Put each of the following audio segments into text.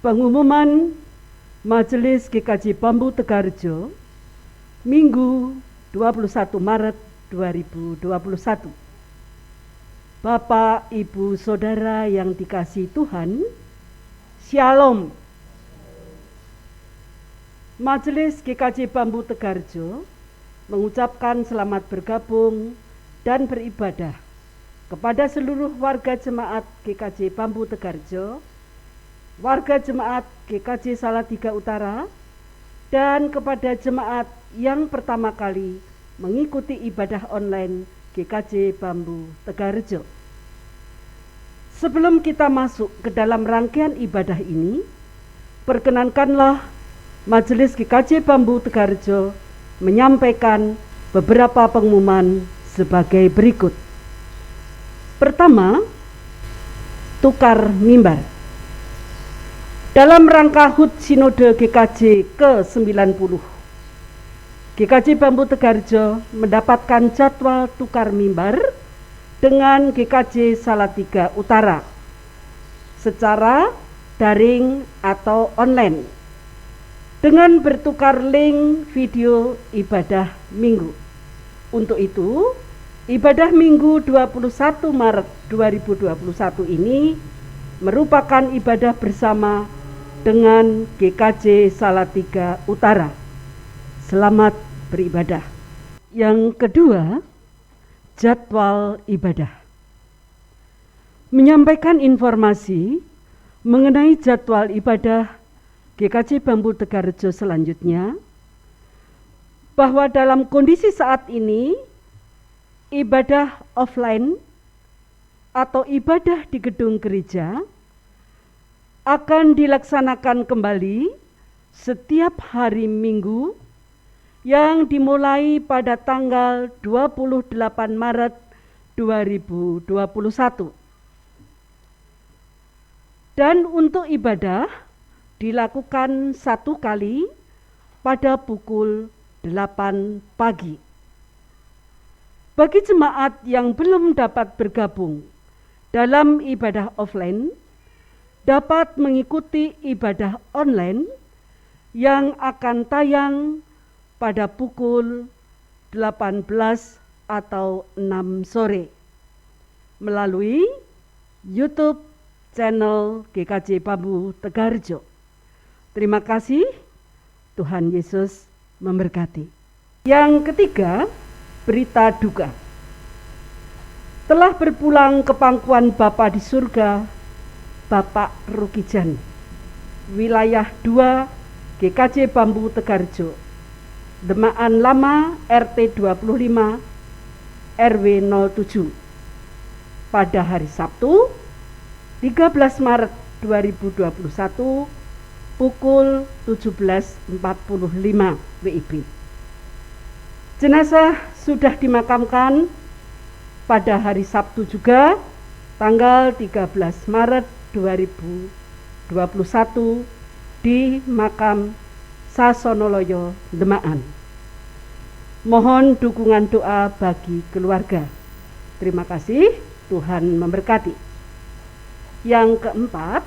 Pengumuman Majelis GKJ Bambu Tegarjo Minggu 21 Maret 2021. Bapak, Ibu, Saudara yang dikasihi Tuhan, Shalom. Majelis GKJ Bambu Tegarjo mengucapkan selamat bergabung dan beribadah kepada seluruh warga jemaat GKJ Bambu Tegarjo, warga jemaat GKJ Salatiga Utara, dan kepada jemaat yang pertama kali mengikuti ibadah online GKJ Bambu Tegarjo. Sebelum kita masuk ke dalam rangkaian ibadah ini, perkenankanlah Majelis GKJ Bambu Tegarjo menyampaikan beberapa pengumuman sebagai berikut. Pertama, tukar mimbar. Dalam rangka HUT Sinode GKJ ke-90, GKJ Bambu Tegarjo mendapatkan jadwal tukar mimbar dengan GKJ Salatiga Utara secara daring atau online dengan bertukar link video ibadah minggu. Untuk itu, ibadah minggu 21 Maret 2021 ini merupakan ibadah bersama dengan GKJ Salatiga Utara. Selamat beribadah. Yang kedua, jadwal ibadah. Menyampaikan informasi mengenai jadwal ibadah GKJ Bambu Tegarjo selanjutnya, bahwa dalam kondisi saat ini ibadah offline atau ibadah di gedung gereja akan dilaksanakan kembali setiap hari Minggu yang dimulai pada tanggal 28 Maret 2021. Dan untuk ibadah dilakukan satu kali pada pukul 8 pagi. Bagi jemaat yang belum dapat bergabung dalam ibadah offline, dapat mengikuti ibadah online yang akan tayang pada pukul 18 atau 6 sore melalui YouTube channel GKJ Bambu Tegarjo. Terima kasih, Tuhan Yesus memberkati. Yang ketiga, berita duka. Telah berpulang ke pangkuan Bapa di surga Bapak Rukijan, wilayah 2 GKJ Bambu Tegarjo, Demaan Lama RT 25 RW 07 pada hari Sabtu 13 Maret 2021 pukul 17.45 WIB. Jenazah sudah dimakamkan pada hari Sabtu juga tanggal 13 Maret 2021 di makam Sasonoloyo Demaan. Mohon dukungan doa bagi keluarga. Terima kasih, Tuhan memberkati. Yang keempat,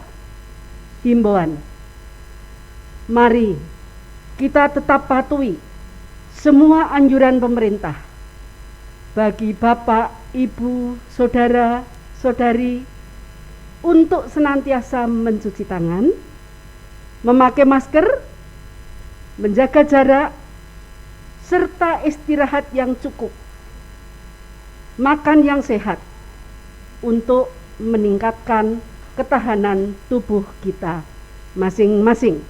himbauan. Mari kita tetap patuhi semua anjuran pemerintah bagi Bapak, Ibu, Saudara, Saudari untuk senantiasa mencuci tangan, memakai masker, menjaga jarak, serta istirahat yang cukup, makan yang sehat untuk meningkatkan ketahanan tubuh kita masing-masing.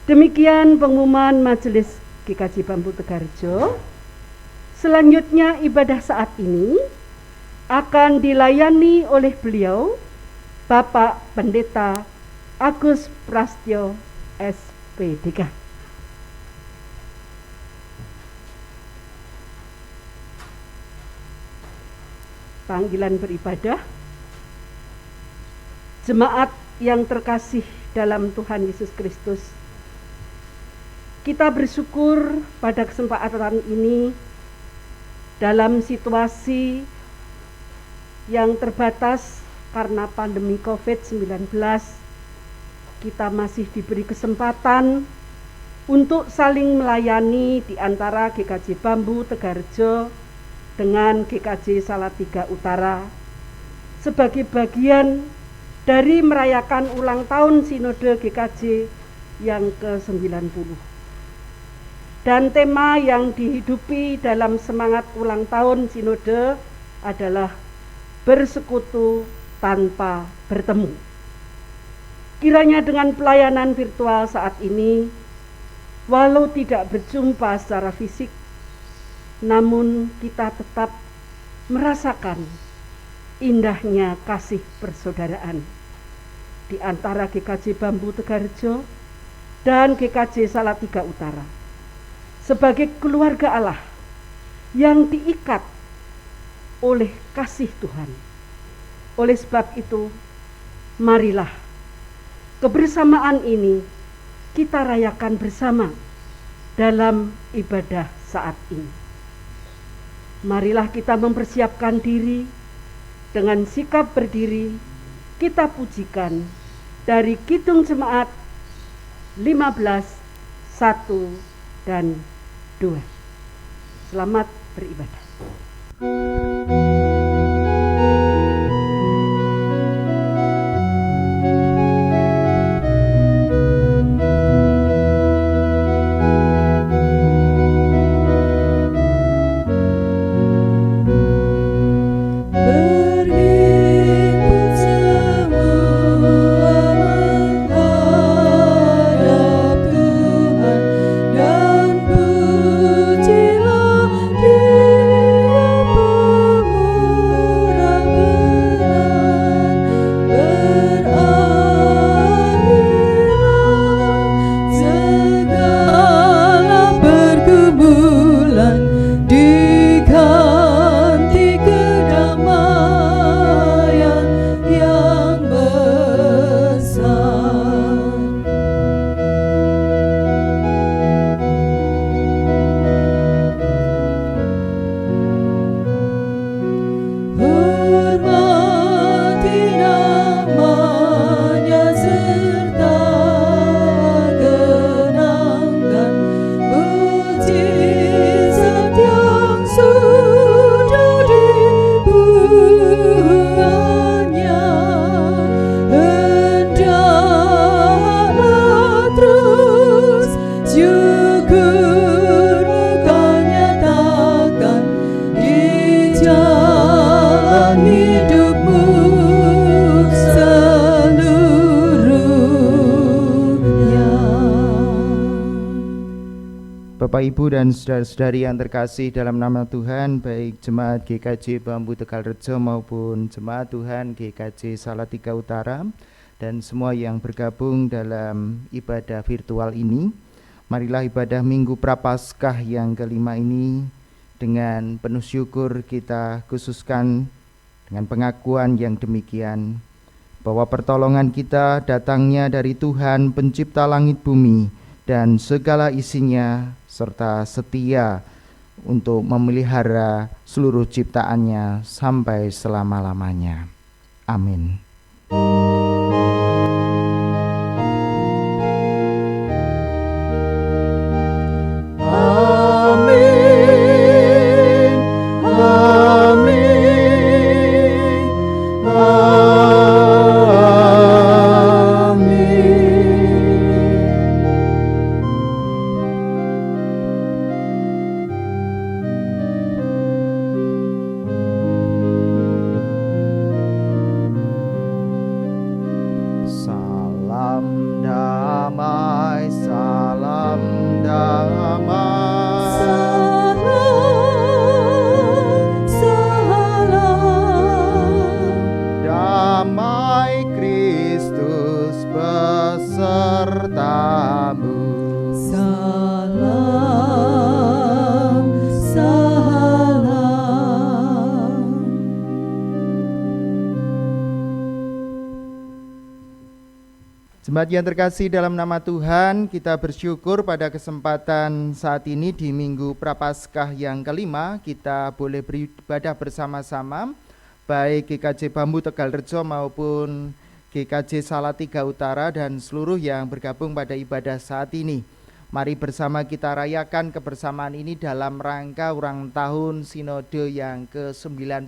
Demikian pengumuman Majelis GKJ Bambu Tegarjo. Selanjutnya ibadah saat ini akan dilayani oleh beliau, Bapak Pendeta Agus Prastyo SPDK. Panggilan beribadah. Jemaat yang terkasih dalam Tuhan Yesus Kristus, kita bersyukur pada kesempatan ini dalam situasi yang terbatas karena pandemi COVID-19 kita masih diberi kesempatan untuk saling melayani di antara GKJ Bambu Tegarrejo dengan GKJ Salatiga Utara sebagai bagian dari merayakan ulang tahun Sinode GKJ yang ke-90. Dan tema yang dihidupi dalam semangat ulang tahun Sinode adalah bersekutu tanpa bertemu. Kiranya dengan pelayanan virtual saat ini, walau tidak berjumpa secara fisik, namun kita tetap merasakan indahnya kasih persaudaraan di antara GKJ Bambu Tegarrejo dan GKJ Salatiga Utara sebagai keluarga Allah yang diikat oleh kasih Tuhan. Oleh sebab itu, marilah kebersamaan ini kita rayakan bersama dalam ibadah saat ini. Marilah kita mempersiapkan diri dengan sikap berdiri, kita pujikan dari Kidung Jemaat 15, 1, dan 2. Selamat beribadah. Bapak, Ibu, dan saudara-saudari yang terkasih dalam nama Tuhan, baik Jemaat GKJ Bambu Tegarrejo maupun Jemaat Tuhan GKJ Salatiga Utara dan semua yang bergabung dalam ibadah virtual ini, marilah ibadah Minggu Prapaskah yang kelima ini dengan penuh syukur kita khususkan dengan pengakuan yang demikian, bahwa pertolongan kita datangnya dari Tuhan pencipta langit bumi dan segala isinya, serta setia untuk memelihara seluruh ciptaannya sampai selama-lamanya. Amin. Jemaat yang terkasih dalam nama Tuhan, kita bersyukur pada kesempatan saat ini di Minggu Prapaskah yang kelima, kita boleh beribadah bersama-sama, baik GKJ Bambu Tegarrejo maupun GKJ Salatiga Utara dan seluruh yang bergabung pada ibadah saat ini. Mari bersama kita rayakan kebersamaan ini dalam rangka ulang tahun Sinode yang ke-90.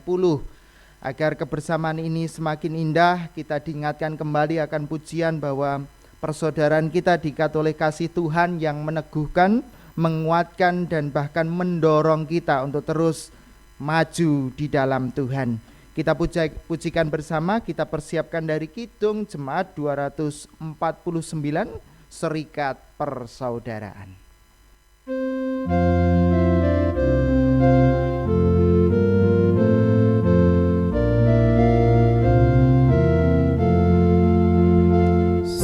Agar kebersamaan ini semakin indah, kita diingatkan kembali akan pujian bahwa persaudaraan kita diikat oleh kasih Tuhan yang meneguhkan, menguatkan, dan bahkan mendorong kita untuk terus maju di dalam Tuhan. Kita pujikan bersama, kita persiapkan dari Kidung Jemaat 249, Serikat Persaudaraan.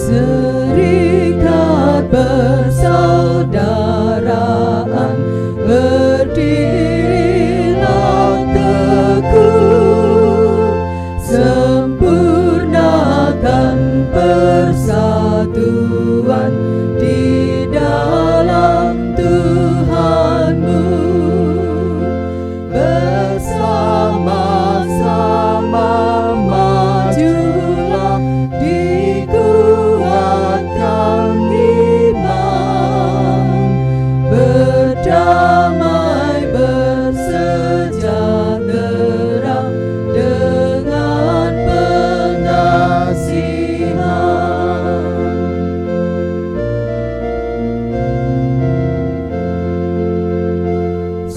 Serikat persaudaraan berdirilah teguh, sempurnakan persatuan di dalam Tuhanmu, bersama-sama majulah dikuatkan iman, berdamai bersejahtera dengan pengasihan.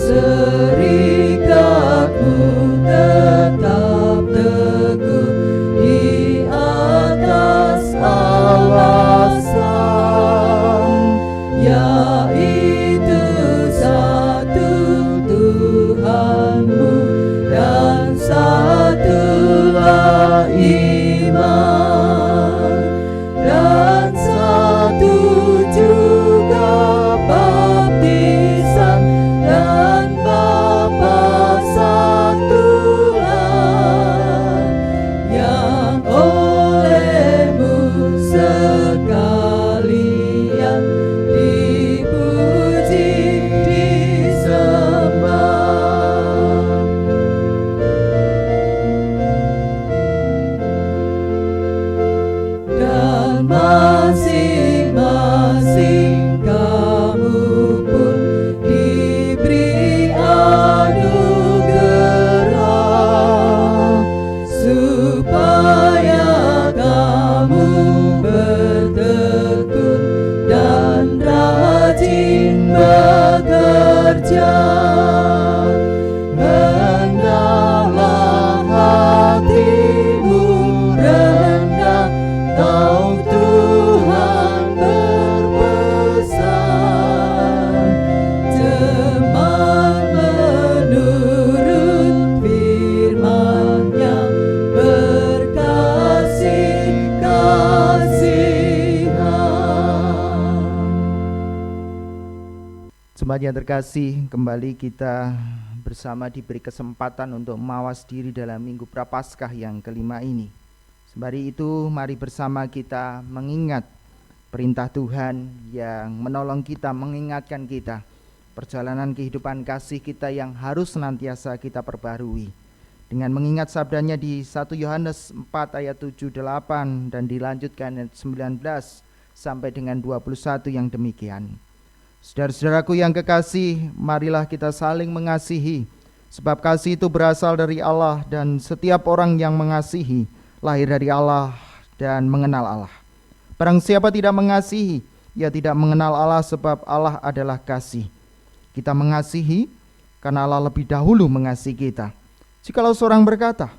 Serikatmu tetap teguh di atas alasan, yaitu satu Tuhanmu dan satulah iman, dan satu juga baptisan, dan Bapa satulah, yang olehmu sekalian dipuji disembah. Dan masing-masing kamu pun diberi anugerah, supaya kamu bertekun dan rajin bekerja. Hendaklah hatimu rendah, tahu Tuhan berpesan, teman menurut firman-Nya berkasih-kasihan. Jemaat yang terkasih, kembali kita bersama diberi kesempatan untuk mawas diri dalam Minggu Prapaskah yang kelima ini. Sembari itu, mari bersama kita mengingat perintah Tuhan yang menolong kita, mengingatkan kita perjalanan kehidupan kasih kita yang harus senantiasa kita perbarui. Dengan mengingat sabdanya di 1 Yohanes 4 ayat 7-8 dan dilanjutkan ayat 19 sampai dengan 21 yang demikian. Saudara-saudaraku yang kekasih, marilah kita saling mengasihi, sebab kasih itu berasal dari Allah, dan setiap orang yang mengasihi lahir dari Allah dan mengenal Allah. Barang siapa tidak mengasihi, ia tidak mengenal Allah, sebab Allah adalah kasih. Kita mengasihi karena Allah lebih dahulu mengasihi kita. Jikalau seorang berkata,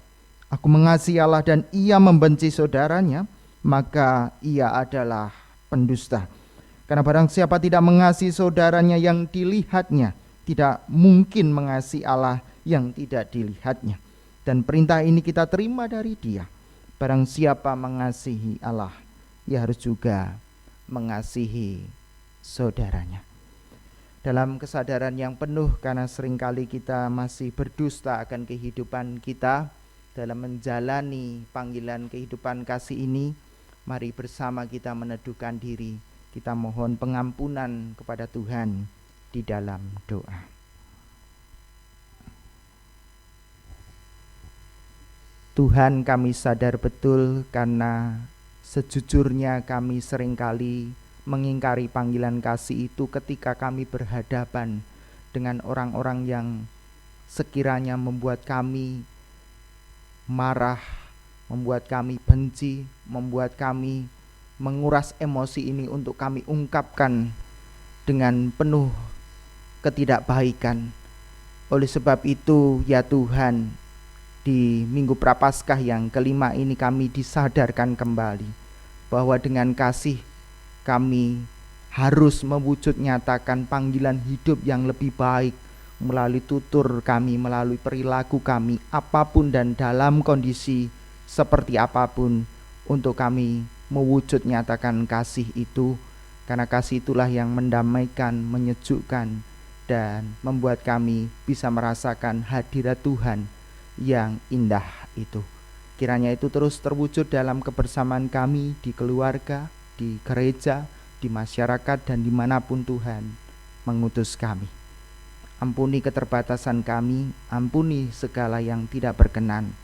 aku mengasihi Allah, dan ia membenci saudaranya, maka ia adalah pendusta. Karena barang siapa tidak mengasihi saudaranya yang dilihatnya, tidak mungkin mengasihi Allah yang tidak dilihatnya. Dan perintah ini kita terima dari Dia. Barang siapa mengasihi Allah, ia harus juga mengasihi saudaranya. Dalam kesadaran yang penuh, karena seringkali kita masih berdusta akan kehidupan kita dalam menjalani panggilan kehidupan kasih ini, mari bersama kita meneduhkan diri. Kita mohon pengampunan kepada Tuhan di dalam doa. Tuhan, kami sadar betul karena sejujurnya kami seringkali mengingkari panggilan kasih itu ketika kami berhadapan dengan orang-orang yang sekiranya membuat kami marah, membuat kami benci, membuat kami menguras emosi ini untuk kami ungkapkan dengan penuh ketidakbaikan. Oleh sebab itu, ya Tuhan, di Minggu Prapaskah yang kelima ini kami disadarkan kembali bahwa dengan kasih kami harus mewujud nyatakan panggilan hidup yang lebih baik melalui tutur kami, melalui perilaku kami, apapun dan dalam kondisi seperti apapun, untuk kami mewujud nyatakan kasih itu, karena kasih itulah yang mendamaikan, menyejukkan, dan membuat kami bisa merasakan hadirat Tuhan yang indah itu. Kiranya itu terus terwujud dalam kebersamaan kami di keluarga, di gereja, di masyarakat, dan dimanapun Tuhan mengutus kami. Ampuni keterbatasan kami, ampuni segala yang tidak berkenan,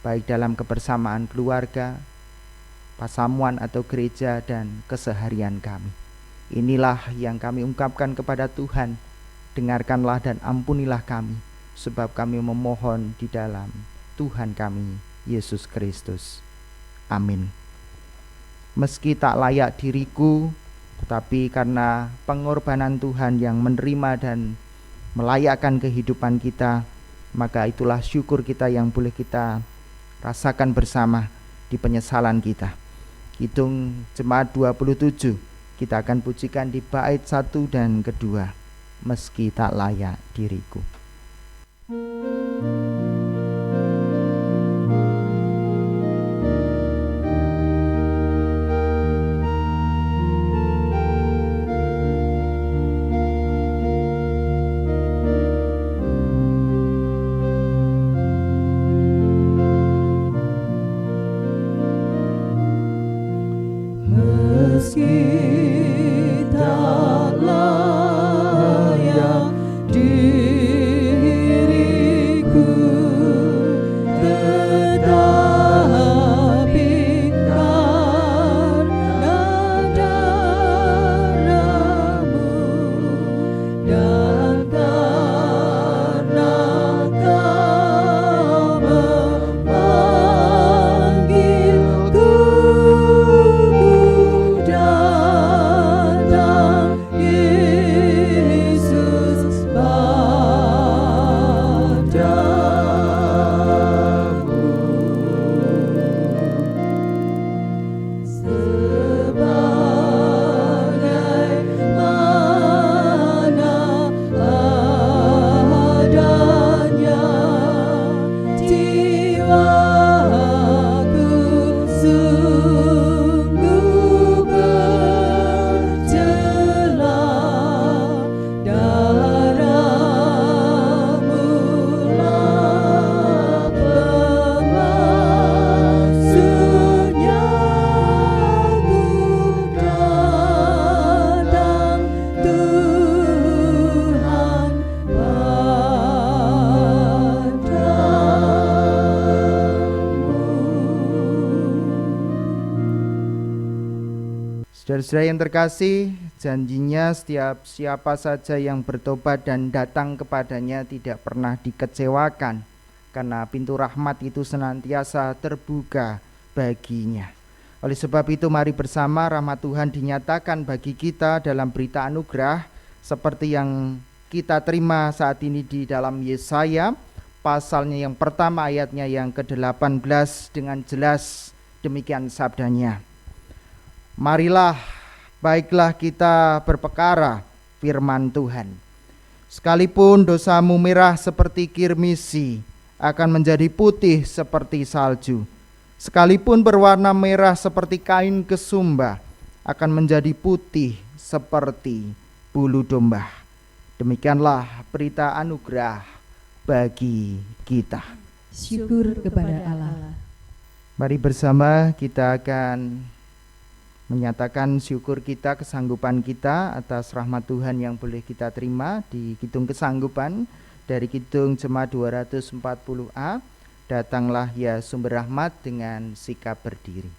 baik dalam kebersamaan keluarga, pasamuan atau gereja, dan keseharian kami. Inilah yang kami ungkapkan kepada Tuhan. Dengarkanlah dan ampunilah kami, sebab kami memohon di dalam Tuhan kami, Yesus Kristus. Amin. Meski tak layak diriku, tetapi karena pengorbanan Tuhan yang menerima dan melayakkan kehidupan kita, maka itulah syukur kita yang boleh kita rasakan bersama di penyesalan kita. Kidung Jemaat 27 kita akan pujikan di bait 1 dan kedua. Meski tak layak diriku. Saudara-saudara yang terkasih, janjinya setiap siapa saja yang bertobat dan datang kepadanya tidak pernah dikecewakan, karena pintu rahmat itu senantiasa terbuka baginya. Oleh sebab itu mari bersama rahmat Tuhan dinyatakan bagi kita dalam berita anugerah seperti yang kita terima saat ini di dalam Yesaya pasalnya yang pertama ayatnya yang ke-18 dengan jelas demikian sabdanya. Marilah, baiklah kita berpekara, firman Tuhan. Sekalipun dosamu merah seperti kirmisi, akan menjadi putih seperti salju. Sekalipun berwarna merah seperti kain kesumba, akan menjadi putih seperti bulu domba. Demikianlah berita anugerah bagi kita. Syukur kepada Allah. Mari bersama kita akan menyatakan syukur kita, kesanggupan kita atas rahmat Tuhan yang boleh kita terima di Kidung Kesanggupan dari Kidung Jemaat 240A Datanglah ya sumber rahmat dengan sikap berdiri.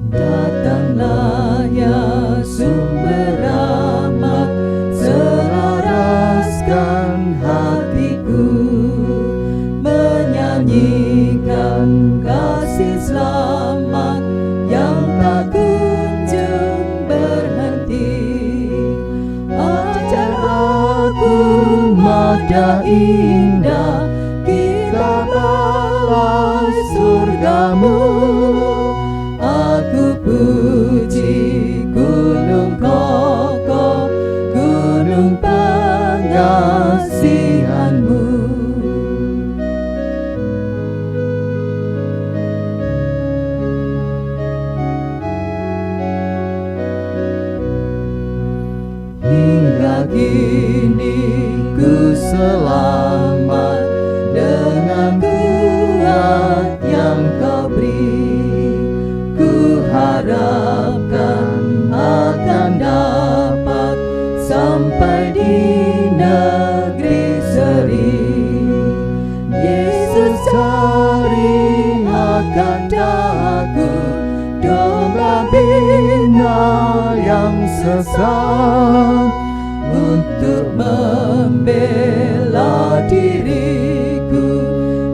Datanglah ya sumber rahmat, selaraskan hatiku, menyanyikan kasih selamat yang tak kunjung berhenti. Ajar aku mada indah, kita balas surgamu. Aku puji gunung kokoh, gunung pengasihanmu. Hingga kini ku selamat dengan kuat yang kau beri. Harapkan akan dapat sampai di negeri seri. Yesus cari akan daku, domba bina yang sesat, untuk membela diriku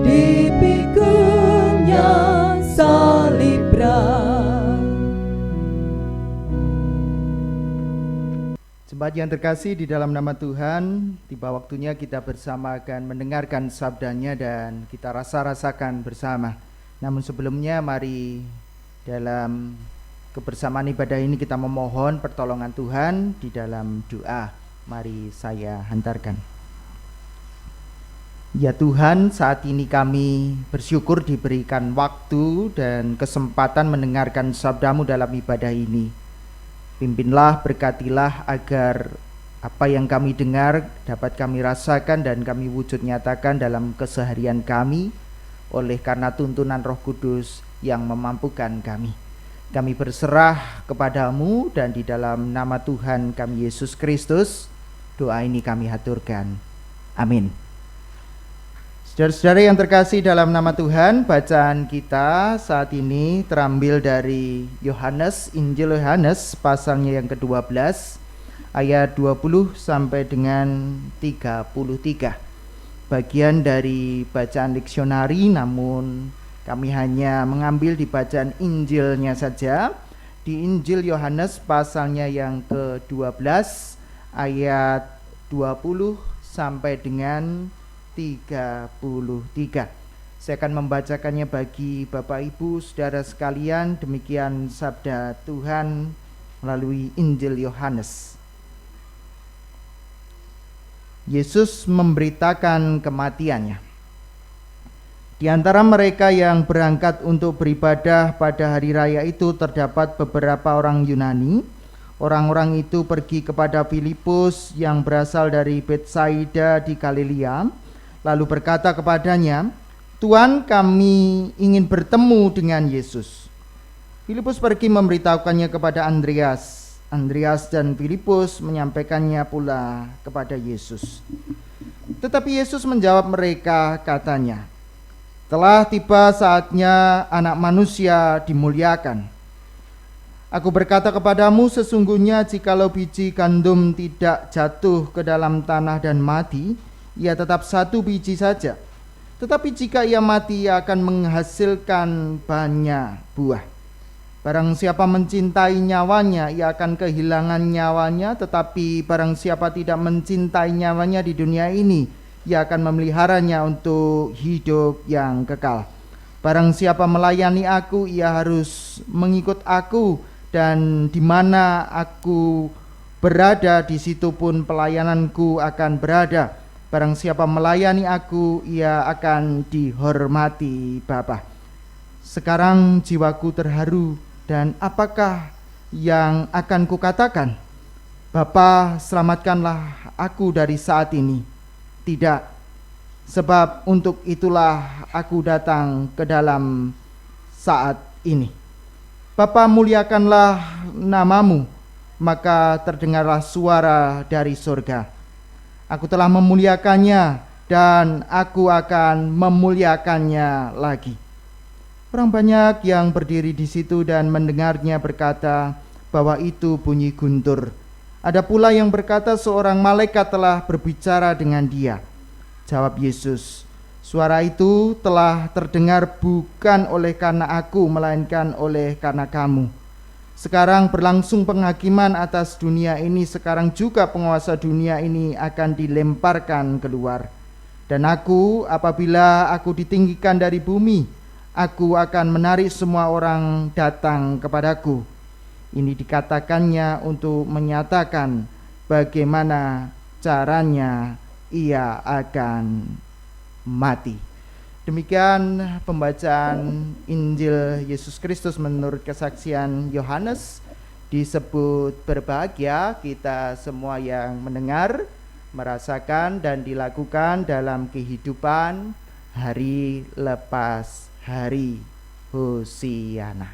di pikulnya salib berat. Jemaat yang terkasih di dalam nama Tuhan, tiba waktunya kita bersama akan mendengarkan sabdanya dan kita rasakan bersama. Namun sebelumnya mari dalam kebersamaan ibadah ini kita memohon pertolongan Tuhan di dalam doa. Mari saya hantarkan. Ya Tuhan, saat ini kami bersyukur diberikan waktu dan kesempatan mendengarkan sabdamu dalam ibadah ini. Pimpinlah, berkatilah agar apa yang kami dengar dapat kami rasakan dan kami wujud nyatakan dalam keseharian kami oleh karena tuntunan Roh Kudus yang memampukan kami. Kami berserah kepadamu dan di dalam nama Tuhan kami Yesus Kristus, doa ini kami haturkan. Amin. Saudara-saudara yang terkasih dalam nama Tuhan, bacaan kita saat ini terambil dari Injil Yohanes pasalnya yang ke-12 ayat 20 sampai dengan 33. Bagian dari bacaan diksionari, namun kami hanya mengambil di bacaan Injilnya saja. Di Injil Yohanes pasalnya yang ke-12 ayat 20 sampai dengan 33. Saya akan membacakannya bagi Bapak Ibu Saudara sekalian. Demikian sabda Tuhan melalui Injil Yohanes. Yesus memberitakan kematiannya. Di antara mereka yang berangkat untuk beribadah pada hari raya itu terdapat beberapa orang Yunani. Orang-orang itu pergi kepada Filipus yang berasal dari Betsaida di Galilea, lalu berkata kepadanya, "Tuan, kami ingin bertemu dengan Yesus." Filipus pergi memberitahukannya kepada Andreas. Andreas dan Filipus menyampaikannya pula kepada Yesus. Tetapi Yesus menjawab mereka, katanya, "Telah tiba saatnya Anak Manusia dimuliakan. Aku berkata kepadamu, sesungguhnya jikalau biji gandum tidak jatuh ke dalam tanah dan mati, ia tetap satu biji saja. Tetapi jika ia mati, ia akan menghasilkan banyak buah. Barang siapa mencintai nyawanya, ia akan kehilangan nyawanya. Tetapi barang siapa tidak mencintai nyawanya di dunia ini, ia akan memeliharanya untuk hidup yang kekal. Barang siapa melayani aku, ia harus mengikut aku, dan di mana aku berada, di situ pun pelayananku akan berada. Barang siapa melayani aku, ia akan dihormati Bapa." Sekarang jiwaku terharu, dan apakah yang akan kukatakan? "Bapa, selamatkanlah aku dari saat ini." Tidak, sebab untuk itulah aku datang ke dalam saat ini. Bapa, muliakanlah namamu, maka terdengarlah suara dari surga. Aku telah memuliakannya dan aku akan memuliakannya lagi. Orang banyak yang berdiri di situ dan mendengarnya berkata bahwa itu bunyi guntur. Ada pula yang berkata seorang malaikat telah berbicara dengan dia. Jawab Yesus, suara itu telah terdengar bukan oleh karena aku, melainkan oleh karena kamu. Sekarang berlangsung penghakiman atas dunia ini, sekarang juga penguasa dunia ini akan dilemparkan keluar. Dan aku, apabila aku ditinggikan dari bumi, aku akan menarik semua orang datang kepadaku. Ini dikatakannya untuk menyatakan bagaimana caranya ia akan mati. Demikian pembacaan Injil Yesus Kristus menurut kesaksian Yohanes. Disebut berbahagia kita semua yang mendengar, merasakan dan dilakukan dalam kehidupan hari lepas hari. Hosiana.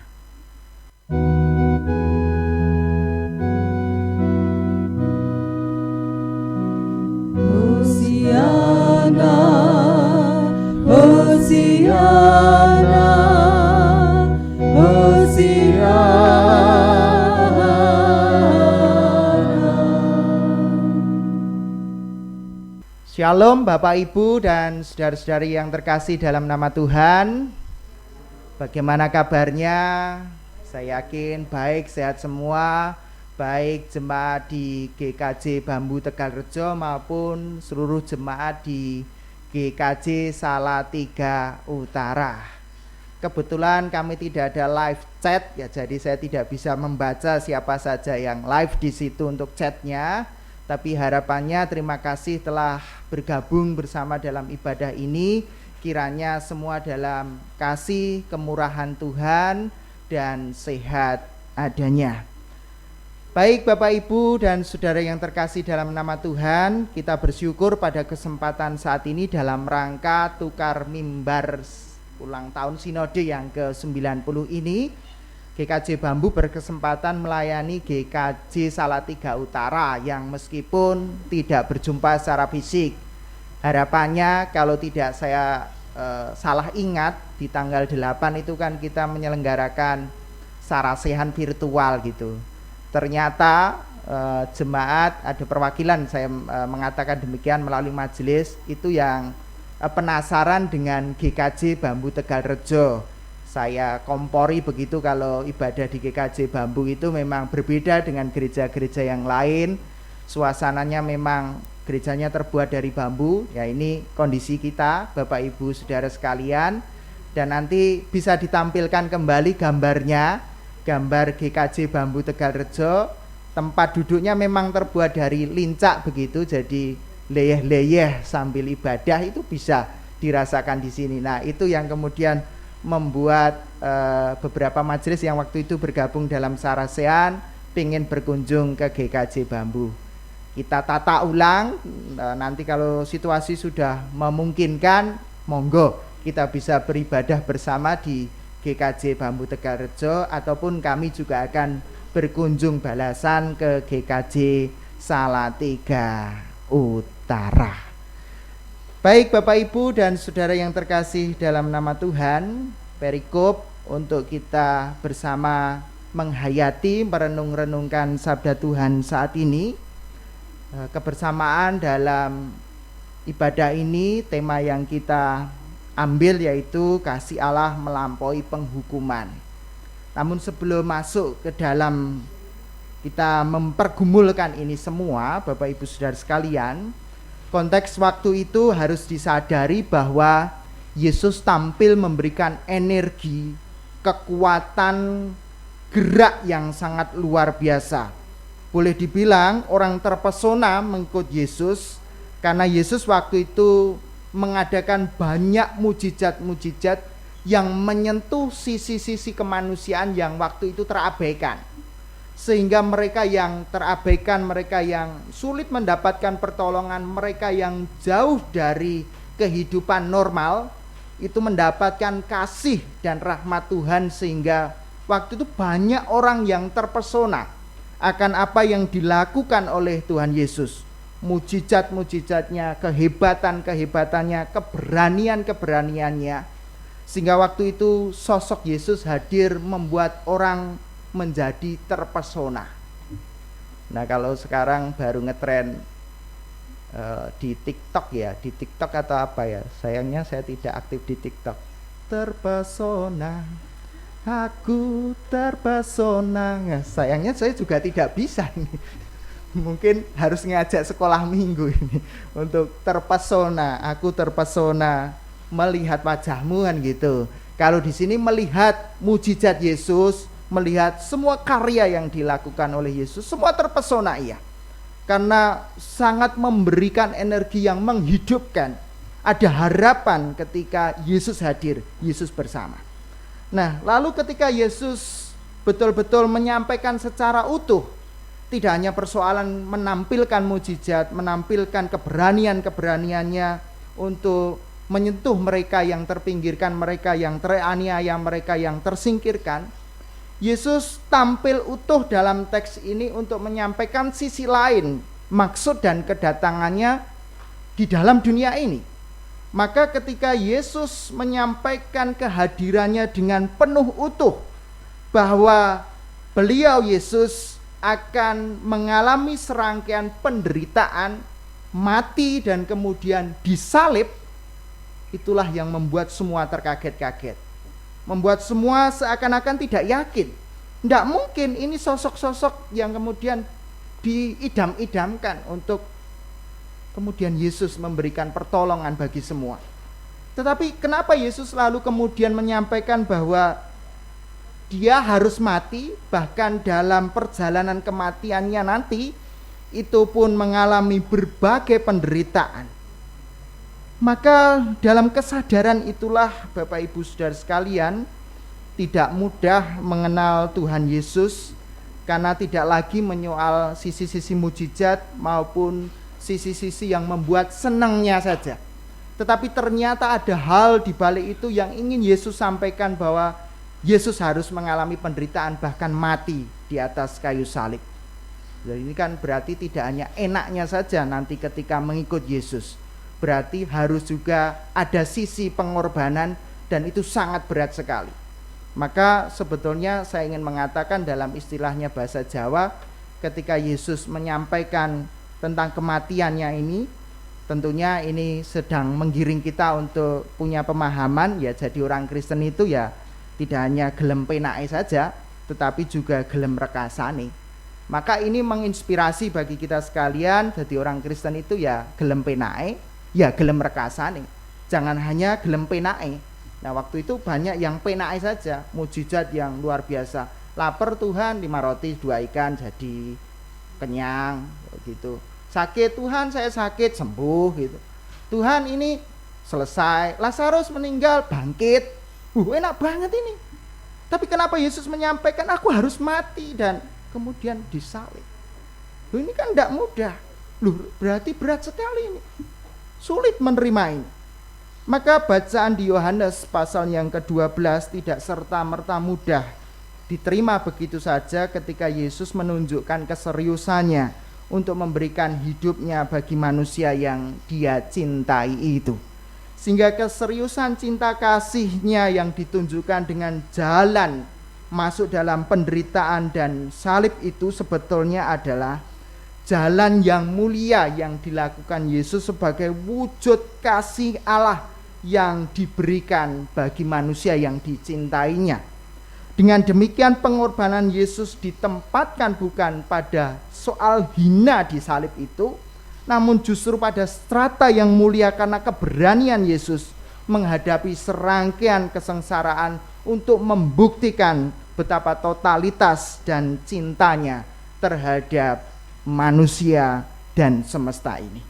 Hosiana, Hosiana, Hosiana. Shalom Bapak Ibu dan saudara-saudari yang terkasih dalam nama Tuhan. Bagaimana kabarnya? Saya yakin baik, sehat semua, baik jemaat di GKJ Bambu Tegalrejo maupun seluruh jemaat di GKJ Salatiga Utara. Kebetulan kami tidak ada live chat ya, jadi saya tidak bisa membaca siapa saja yang live di situ untuk chatnya. Tapi harapannya terima kasih telah bergabung bersama dalam ibadah ini. Kiranya semua dalam kasih kemurahan Tuhan dan sehat adanya. Baik Bapak Ibu dan saudara yang terkasih dalam nama Tuhan, kita bersyukur pada kesempatan saat ini dalam rangka tukar mimbar ulang tahun sinode yang ke-90 ini. GKJ Bambu berkesempatan melayani GKJ Salatiga Utara yang meskipun tidak berjumpa secara fisik. Harapannya kalau tidak saya salah ingat, di tanggal 8 itu kan kita menyelenggarakan sarasehan virtual gitu. Ternyata jemaat, ada perwakilan, saya mengatakan demikian melalui majelis, itu yang penasaran dengan GKJ Bambu Tegalrejo. Saya kompori begitu kalau ibadah di GKJ Bambu itu memang berbeda dengan gereja-gereja yang lain. Suasananya memang gerejanya terbuat dari bambu. Ya, ini kondisi kita Bapak Ibu Saudara sekalian. Dan nanti bisa ditampilkan kembali gambarnya, gambar GKJ Bambu Tegalrejo. Tempat duduknya memang terbuat dari lincak begitu, jadi leyeh-leyeh sambil ibadah itu bisa dirasakan di sini. Nah, itu yang kemudian membuat beberapa majelis yang waktu itu bergabung dalam sarasehan pengen berkunjung ke GKJ Bambu. Kita tata ulang, nanti kalau situasi sudah memungkinkan, monggo kita bisa beribadah bersama di GKJ Bambu Tegalrejo, ataupun kami juga akan berkunjung balasan ke GKJ Salatiga Utara. Baik Bapak Ibu dan saudara yang terkasih dalam nama Tuhan, perikop untuk kita bersama menghayati, merenung-renungkan sabda Tuhan saat ini. Kebersamaan dalam ibadah ini, tema yang kita ambil yaitu kasih Allah melampaui penghukuman. Namun sebelum masuk ke dalam kita mempergumulkan ini semua, Bapak Ibu Saudara sekalian, konteks waktu itu harus disadari bahwa Yesus tampil memberikan energi, kekuatan, gerak yang sangat luar biasa. Boleh dibilang orang terpesona mengikut Yesus karena Yesus waktu itu mengadakan banyak mujizat-mujizat yang menyentuh sisi-sisi kemanusiaan yang waktu itu terabaikan. Sehingga mereka yang terabaikan, mereka yang sulit mendapatkan pertolongan, mereka yang jauh dari kehidupan normal, itu mendapatkan kasih dan rahmat Tuhan, sehingga waktu itu banyak orang yang terpesona. akan apa yang dilakukan oleh Tuhan Yesus. Mujizat-mujizatnya, kehebatan-kehebatannya, keberanian-keberaniannya. Sehingga waktu itu sosok Yesus hadir membuat orang menjadi terpesona. Nah, kalau sekarang baru ngetren di TikTok ya, di TikTok atau apa ya? Sayangnya saya tidak aktif di TikTok. Terpesona, aku terpesona. Nah, sayangnya saya juga tidak bisa nih. Mungkin harus ngajak sekolah minggu ini untuk terpesona, aku terpesona melihat wajahmu kan gitu. Kalau di sini melihat mujizat Yesus, melihat semua karya yang dilakukan oleh Yesus, semua terpesona iya. Karena sangat memberikan energi yang menghidupkan. Ada harapan ketika Yesus hadir, Yesus bersama. Nah, lalu ketika Yesus betul-betul menyampaikan secara utuh, tidak hanya persoalan menampilkan mujizat, menampilkan keberanian-keberaniannya untuk menyentuh mereka yang terpinggirkan, mereka yang teraniaya, mereka yang tersingkirkan. Yesus tampil utuh dalam teks ini untuk menyampaikan sisi lain, maksud dan kedatangannya di dalam dunia ini. Maka ketika Yesus menyampaikan kehadirannya dengan penuh utuh, bahwa beliau Yesus akan mengalami serangkaian penderitaan, mati dan kemudian disalib, itulah yang membuat semua terkaget-kaget. Membuat semua seakan-akan tidak yakin. Tidak mungkin ini sosok-sosok yang kemudian diidam-idamkan untuk kemudian Yesus memberikan pertolongan bagi semua. Tetapi kenapa Yesus lalu kemudian menyampaikan bahwa dia harus mati, bahkan dalam perjalanan kematiannya nanti itu pun mengalami berbagai penderitaan. Maka dalam kesadaran itulah Bapak Ibu Saudara sekalian, tidak mudah mengenal Tuhan Yesus, karena tidak lagi menyoal sisi-sisi mujizat maupun sisi-sisi yang membuat senangnya saja. Tetapi ternyata ada hal di balik itu yang ingin Yesus sampaikan, bahwa Yesus harus mengalami penderitaan, bahkan mati di atas kayu salib. Jadi ini kan berarti tidak hanya enaknya saja nanti ketika mengikut Yesus, berarti harus juga ada sisi pengorbanan, dan itu sangat berat sekali. Maka sebetulnya saya ingin mengatakan dalam istilahnya bahasa Jawa, ketika Yesus menyampaikan tentang kematiannya ini, tentunya ini sedang menggiring kita untuk punya pemahaman ya, jadi orang Kristen itu ya tidak hanya gelem penake saja, tetapi juga gelem rekasane. Maka ini menginspirasi bagi kita sekalian, jadi orang Kristen itu ya gelem penake, ya gelem rekasane. Jangan hanya gelem penake. Nah, waktu itu banyak yang penake saja, mujizat yang luar biasa. Lapar Tuhan, 5 roti 2 ikan jadi kenyang gitu. Sakit Tuhan, saya sakit sembuh gitu. Tuhan ini selesai, Lazarus meninggal bangkit. Enak banget ini. Tapi kenapa Yesus menyampaikan aku harus mati dan kemudian disalib? Ini kan tidak mudah. Berarti berat sekali ini. Sulit menerima ini. Maka bacaan di Yohanes pasal yang ke-12 tidak serta-merta mudah diterima begitu saja ketika Yesus menunjukkan keseriusannya untuk memberikan hidupnya bagi manusia yang dia cintai itu. Sehingga keseriusan cinta kasihnya yang ditunjukkan dengan jalan masuk dalam penderitaan dan salib itu sebetulnya adalah jalan yang mulia yang dilakukan Yesus sebagai wujud kasih Allah yang diberikan bagi manusia yang dicintainya. Dengan demikian pengorbanan Yesus ditempatkan bukan pada soal hina di salib itu, namun justru pada strata yang mulia karena keberanian Yesus menghadapi serangkaian kesengsaraan untuk membuktikan betapa totalitas dan cintanya terhadap manusia dan semesta ini.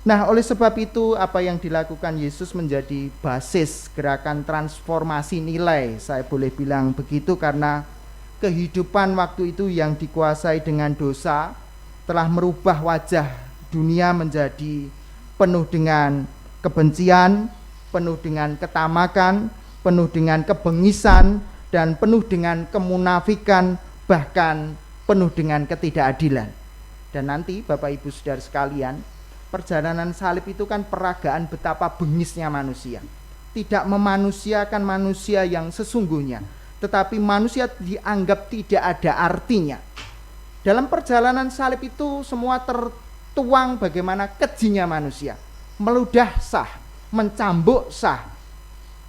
Nah, oleh sebab itu apa yang dilakukan Yesus menjadi basis gerakan transformasi nilai, saya boleh bilang begitu, karena kehidupan waktu itu yang dikuasai dengan dosa telah merubah wajah dunia menjadi penuh dengan kebencian, penuh dengan ketamakan, penuh dengan kebengisan, dan penuh dengan kemunafikan, bahkan penuh dengan ketidakadilan. Dan nanti Bapak Ibu Saudara sekalian, perjalanan salib itu kan peragaan betapa bengisnya manusia. Tidak memanusiakan manusia yang sesungguhnya, tetapi manusia dianggap tidak ada artinya. Dalam perjalanan salib itu semua tertuang bagaimana kejinya manusia. Meludah sah, mencambuk sah,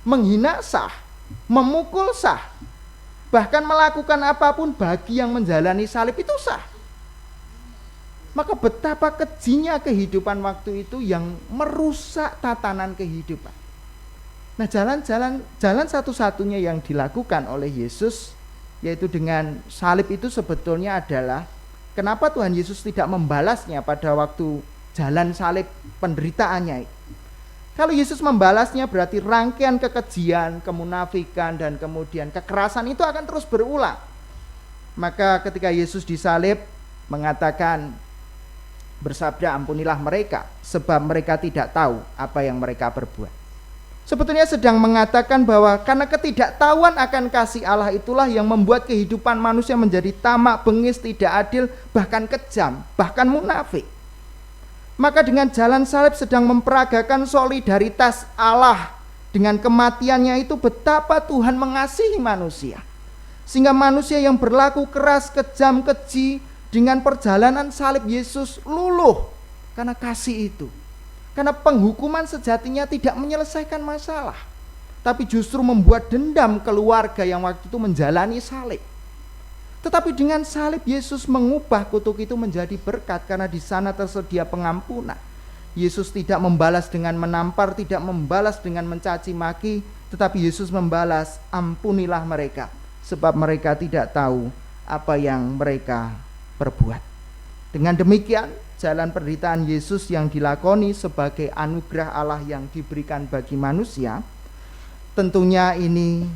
menghina sah, memukul sah, bahkan melakukan apapun bagi yang menjalani salib itu sah. Maka betapa kejinya kehidupan waktu itu yang merusak tatanan kehidupan. Nah, jalan satu-satunya yang dilakukan oleh Yesus, yaitu dengan salib itu sebetulnya adalah kenapa Tuhan Yesus tidak membalasnya pada waktu jalan salib penderitaannya. Kalau Yesus membalasnya berarti rangkaian kekejian, kemunafikan, dan kemudian kekerasan itu akan terus berulang. Maka ketika Yesus disalib mengatakan, bersabda, ampunilah mereka sebab mereka tidak tahu apa yang mereka perbuat. Sebetulnya sedang mengatakan bahwa karena ketidaktahuan akan kasih Allah itulah yang membuat kehidupan manusia menjadi tamak, bengis, tidak adil, bahkan kejam, bahkan munafik. Maka dengan jalan salib sedang memperagakan solidaritas Allah dengan kematiannya itu, betapa Tuhan mengasihi manusia. Sehingga manusia yang berlaku keras, kejam, keji, dengan perjalanan salib Yesus luluh karena kasih itu. Karena penghukuman sejatinya tidak menyelesaikan masalah, tapi justru membuat dendam keluarga yang waktu itu menjalani salib. Tetapi dengan salib Yesus mengubah kutuk itu menjadi berkat, karena di sana tersedia pengampunan. Yesus tidak membalas dengan menampar, tidak membalas dengan mencaci maki, tetapi Yesus membalas, ampunilah mereka sebab mereka tidak tahu apa yang mereka perbuat. Dengan demikian, jalan penderitaan Yesus yang dilakoni sebagai anugerah Allah yang diberikan bagi manusia, tentunya ini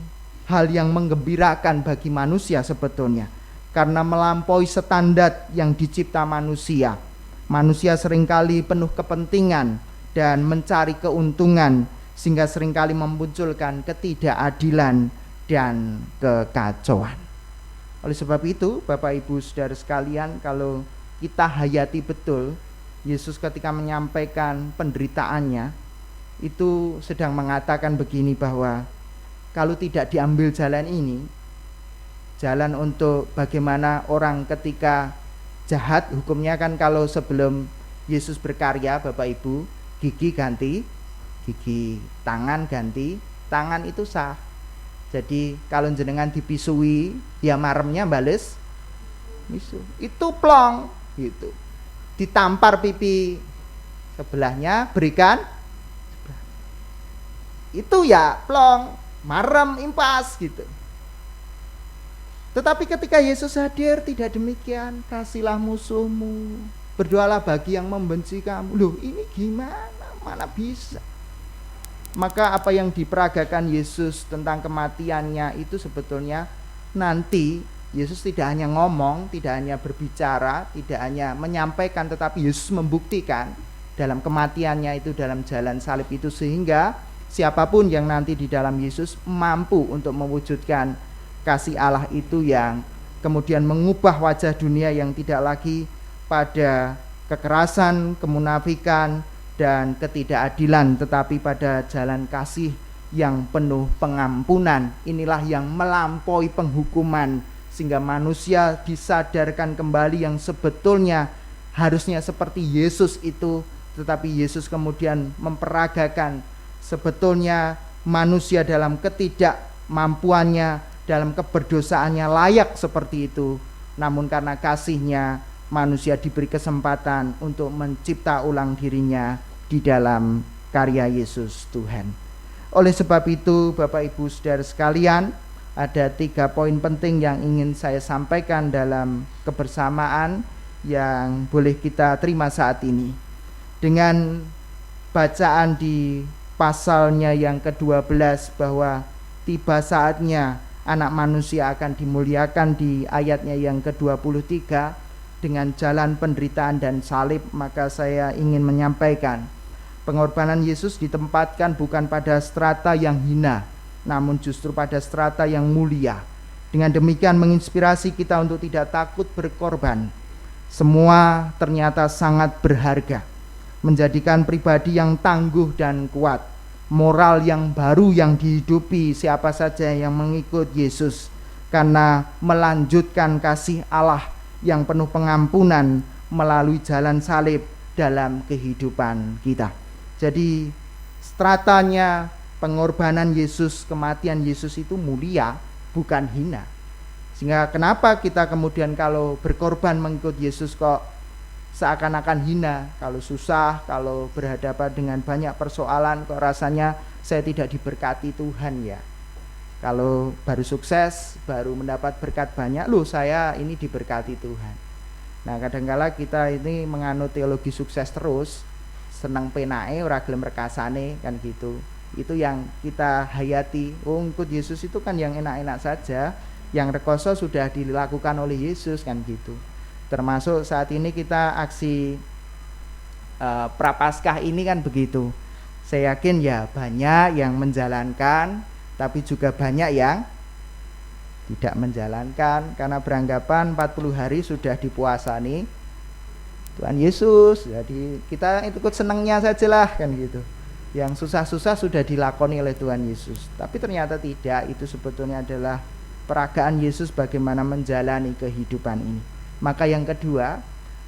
hal yang menggembirakan bagi manusia sebetulnya, karena melampaui standar yang dicipta manusia. Manusia seringkali penuh kepentingan dan mencari keuntungan, sehingga seringkali memunculkan ketidakadilan dan kekacauan. Oleh sebab itu, Bapak Ibu Saudara sekalian, kalau kita hayati betul, Yesus ketika menyampaikan penderitaannya itu sedang mengatakan begini, bahwa kalau tidak diambil jalan ini, jalan untuk bagaimana orang ketika jahat, hukumnya kan kalau sebelum Yesus berkarya, Bapak Ibu, gigi ganti gigi, tangan ganti tangan, itu sah. Jadi kalau jenengan dipisui, ya maremnya bales misu, itu plong gitu. Ditampar pipi sebelahnya, berikan itu ya plong, marem, impas gitu. Tetapi ketika Yesus hadir tidak demikian. Kasihilah musuhmu, berdoalah bagi yang membenci kamu. Loh, ini gimana? Mana bisa? Maka apa yang diperagakan Yesus tentang kematiannya itu sebetulnya nanti Yesus tidak hanya ngomong, tidak hanya berbicara, tidak hanya menyampaikan, tetapi Yesus membuktikan dalam kematiannya itu, dalam jalan salib itu, sehingga siapapun yang nanti di dalam Yesus mampu untuk mewujudkan kasih Allah itu yang kemudian mengubah wajah dunia yang tidak lagi pada kekerasan, kemunafikan, dan ketidakadilan, tetapi pada jalan kasih yang penuh pengampunan. Inilah yang melampaui penghukuman, sehingga manusia disadarkan kembali yang sebetulnya harusnya seperti Yesus itu, tetapi Yesus kemudian memperagakan sebetulnya manusia dalam ketidakmampuannya, dalam keberdosaannya layak seperti itu, namun karena kasih-Nya manusia diberi kesempatan untuk mencipta ulang dirinya di dalam karya Yesus Tuhan. Oleh sebab itu, Bapak Ibu Saudara sekalian, ada 3 poin penting yang ingin saya sampaikan dalam kebersamaan yang boleh kita terima saat ini. Dengan bacaan di pasalnya yang ke-12 bahwa tiba saatnya anak manusia akan dimuliakan, di ayatnya yang ke-23 dengan jalan penderitaan dan salib, maka saya ingin menyampaikan pengorbanan Yesus ditempatkan bukan pada strata yang hina, namun justru pada strata yang mulia. Dengan demikian menginspirasi kita untuk tidak takut berkorban. Semua ternyata sangat berharga, menjadikan pribadi yang tangguh dan kuat, moral yang baru yang dihidupi siapa saja yang mengikut Yesus, karena melanjutkan kasih Allah yang penuh pengampunan melalui jalan salib dalam kehidupan kita. Jadi stratanya pengorbanan Yesus, kematian Yesus itu mulia, bukan hina. Sehingga kenapa kita kemudian kalau berkorban mengikut Yesus kok seakan-akan hina, kalau susah, kalau berhadapan dengan banyak persoalan kok rasanya saya tidak diberkati Tuhan ya. Kalau baru sukses, baru mendapat berkat banyak, loh saya ini diberkati Tuhan. Nah kadangkala kita ini menganut teologi sukses terus, senang penake ora gelem rekasane kan gitu. Itu yang kita hayati. Oh ngikut Yesus itu kan yang enak-enak saja, yang rekoso sudah dilakukan oleh Yesus kan gitu. Termasuk saat ini kita aksi Prapaskah ini kan begitu. Saya yakin ya banyak yang menjalankan, tapi juga banyak yang tidak menjalankan karena beranggapan 40 hari sudah dipuasani Tuhan Yesus. Jadi kita ikut senangnya sajalah kan gitu. Yang susah-susah sudah dilakoni oleh Tuhan Yesus. Tapi ternyata tidak, itu sebetulnya adalah peragaan Yesus bagaimana menjalani kehidupan ini. Maka yang kedua,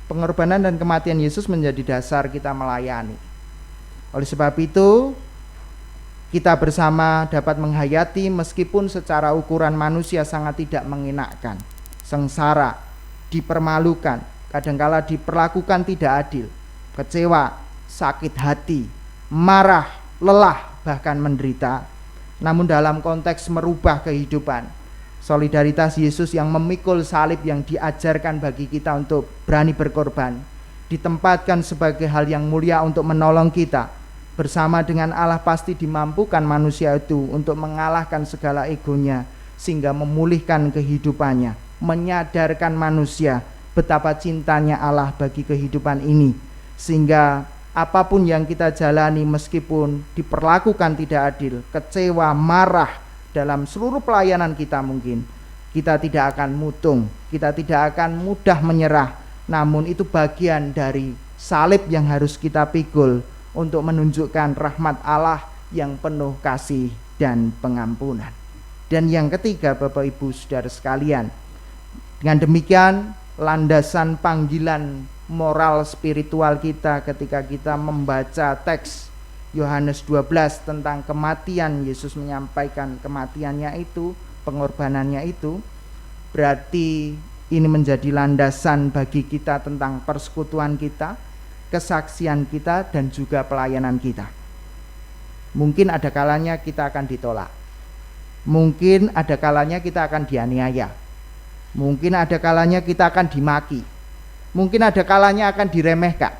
pengorbanan dan kematian Yesus menjadi dasar kita melayani. Oleh sebab itu, kita bersama dapat menghayati meskipun secara ukuran manusia sangat tidak mengenakkan, sengsara, dipermalukan, kadangkala diperlakukan tidak adil, kecewa, sakit hati, marah, lelah, bahkan menderita. Namun dalam konteks merubah kehidupan, solidaritas Yesus yang memikul salib yang diajarkan bagi kita untuk berani berkorban, ditempatkan sebagai hal yang mulia untuk menolong kita. Bersama dengan Allah pasti dimampukan manusia itu untuk mengalahkan segala egonya, sehingga memulihkan kehidupannya, menyadarkan manusia betapa cintanya Allah bagi kehidupan ini, sehingga apapun yang kita jalani meskipun diperlakukan tidak adil, kecewa, marah, dalam seluruh pelayanan kita mungkin kita tidak akan mutung, kita tidak akan mudah menyerah. Namun itu bagian dari salib yang harus kita pikul untuk menunjukkan rahmat Allah yang penuh kasih dan pengampunan. Dan yang ketiga, Bapak Ibu Saudara sekalian, dengan demikian landasan panggilan moral spiritual kita ketika kita membaca teks Yohanes 12 tentang kematian Yesus, menyampaikan kematiannya itu, pengorbanannya itu, berarti ini menjadi landasan bagi kita tentang persekutuan kita, kesaksian kita, dan juga pelayanan kita. Mungkin ada kalanya kita akan ditolak, mungkin ada kalanya kita akan dianiaya, mungkin ada kalanya kita akan dimaki, mungkin ada kalanya akan diremehkan.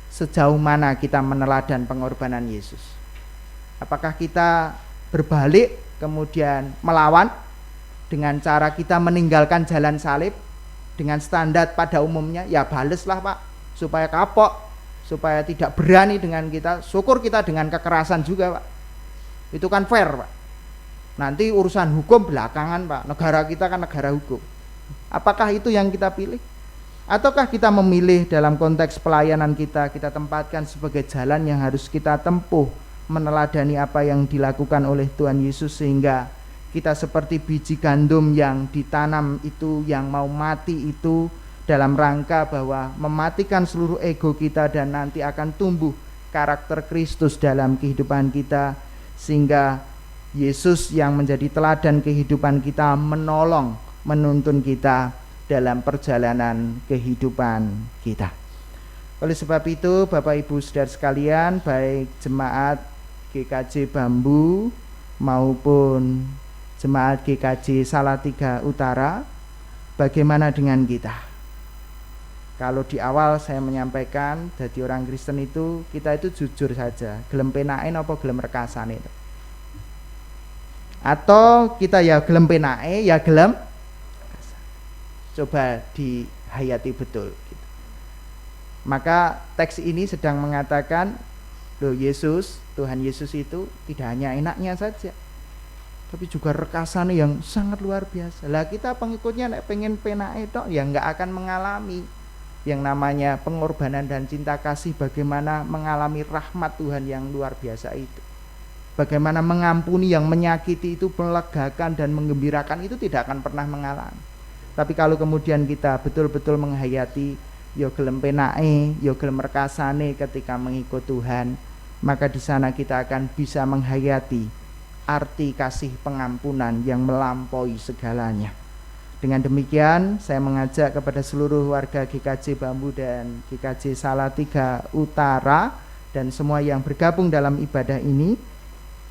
Sejauh mana kita meneladan pengorbanan Yesus? Apakah kita berbalik kemudian melawan dengan cara kita meninggalkan jalan salib dengan standar pada umumnya? Ya baleslah Pak, supaya kapok, supaya tidak berani dengan kita. Syukur kita dengan kekerasan juga Pak, itu kan fair Pak. Nanti urusan hukum belakangan Pak, negara kita kan negara hukum. Apakah itu yang kita pilih? Ataukah kita memilih dalam konteks pelayanan kita tempatkan sebagai jalan yang harus kita tempuh, meneladani apa yang dilakukan oleh Tuhan Yesus, sehingga kita seperti biji gandum yang ditanam itu, yang mau mati itu, dalam rangka bahwa mematikan seluruh ego kita dan nanti akan tumbuh karakter Kristus dalam kehidupan kita, sehingga Yesus yang menjadi teladan kehidupan kita menolong, menuntun kita dalam perjalanan kehidupan kita. Oleh sebab itu, Bapak Ibu Saudara sekalian, baik jemaat GKJ Bambu maupun jemaat GKJ Salatiga Utara, bagaimana dengan kita? Kalau di awal saya menyampaikan, jadi orang Kristen itu, kita itu jujur saja, gelem penae apa gelem rekasane. Atau kita ya gelem penae, ya gelem, coba dihayati betul gitu. Maka teks ini sedang mengatakan, loh Yesus, Tuhan Yesus itu tidak hanya enaknya saja, tapi juga rekasannya yang sangat luar biasa. Lah kita pengikutnya nek pengen penake tok ya nggak akan mengalami yang namanya pengorbanan dan cinta kasih, bagaimana mengalami rahmat Tuhan yang luar biasa itu. Bagaimana mengampuni yang menyakiti itu, melegakan dan menggembirakan itu tidak akan pernah mengalami. Tapi kalau kemudian kita betul-betul menghayati yo gelem penake, yo gelem rekasane ketika mengikut Tuhan, maka di sana kita akan bisa menghayati arti kasih pengampunan yang melampaui segalanya. Dengan demikian saya mengajak kepada seluruh warga GKJ Bambu dan GKJ Salatiga Utara dan semua yang bergabung dalam ibadah ini,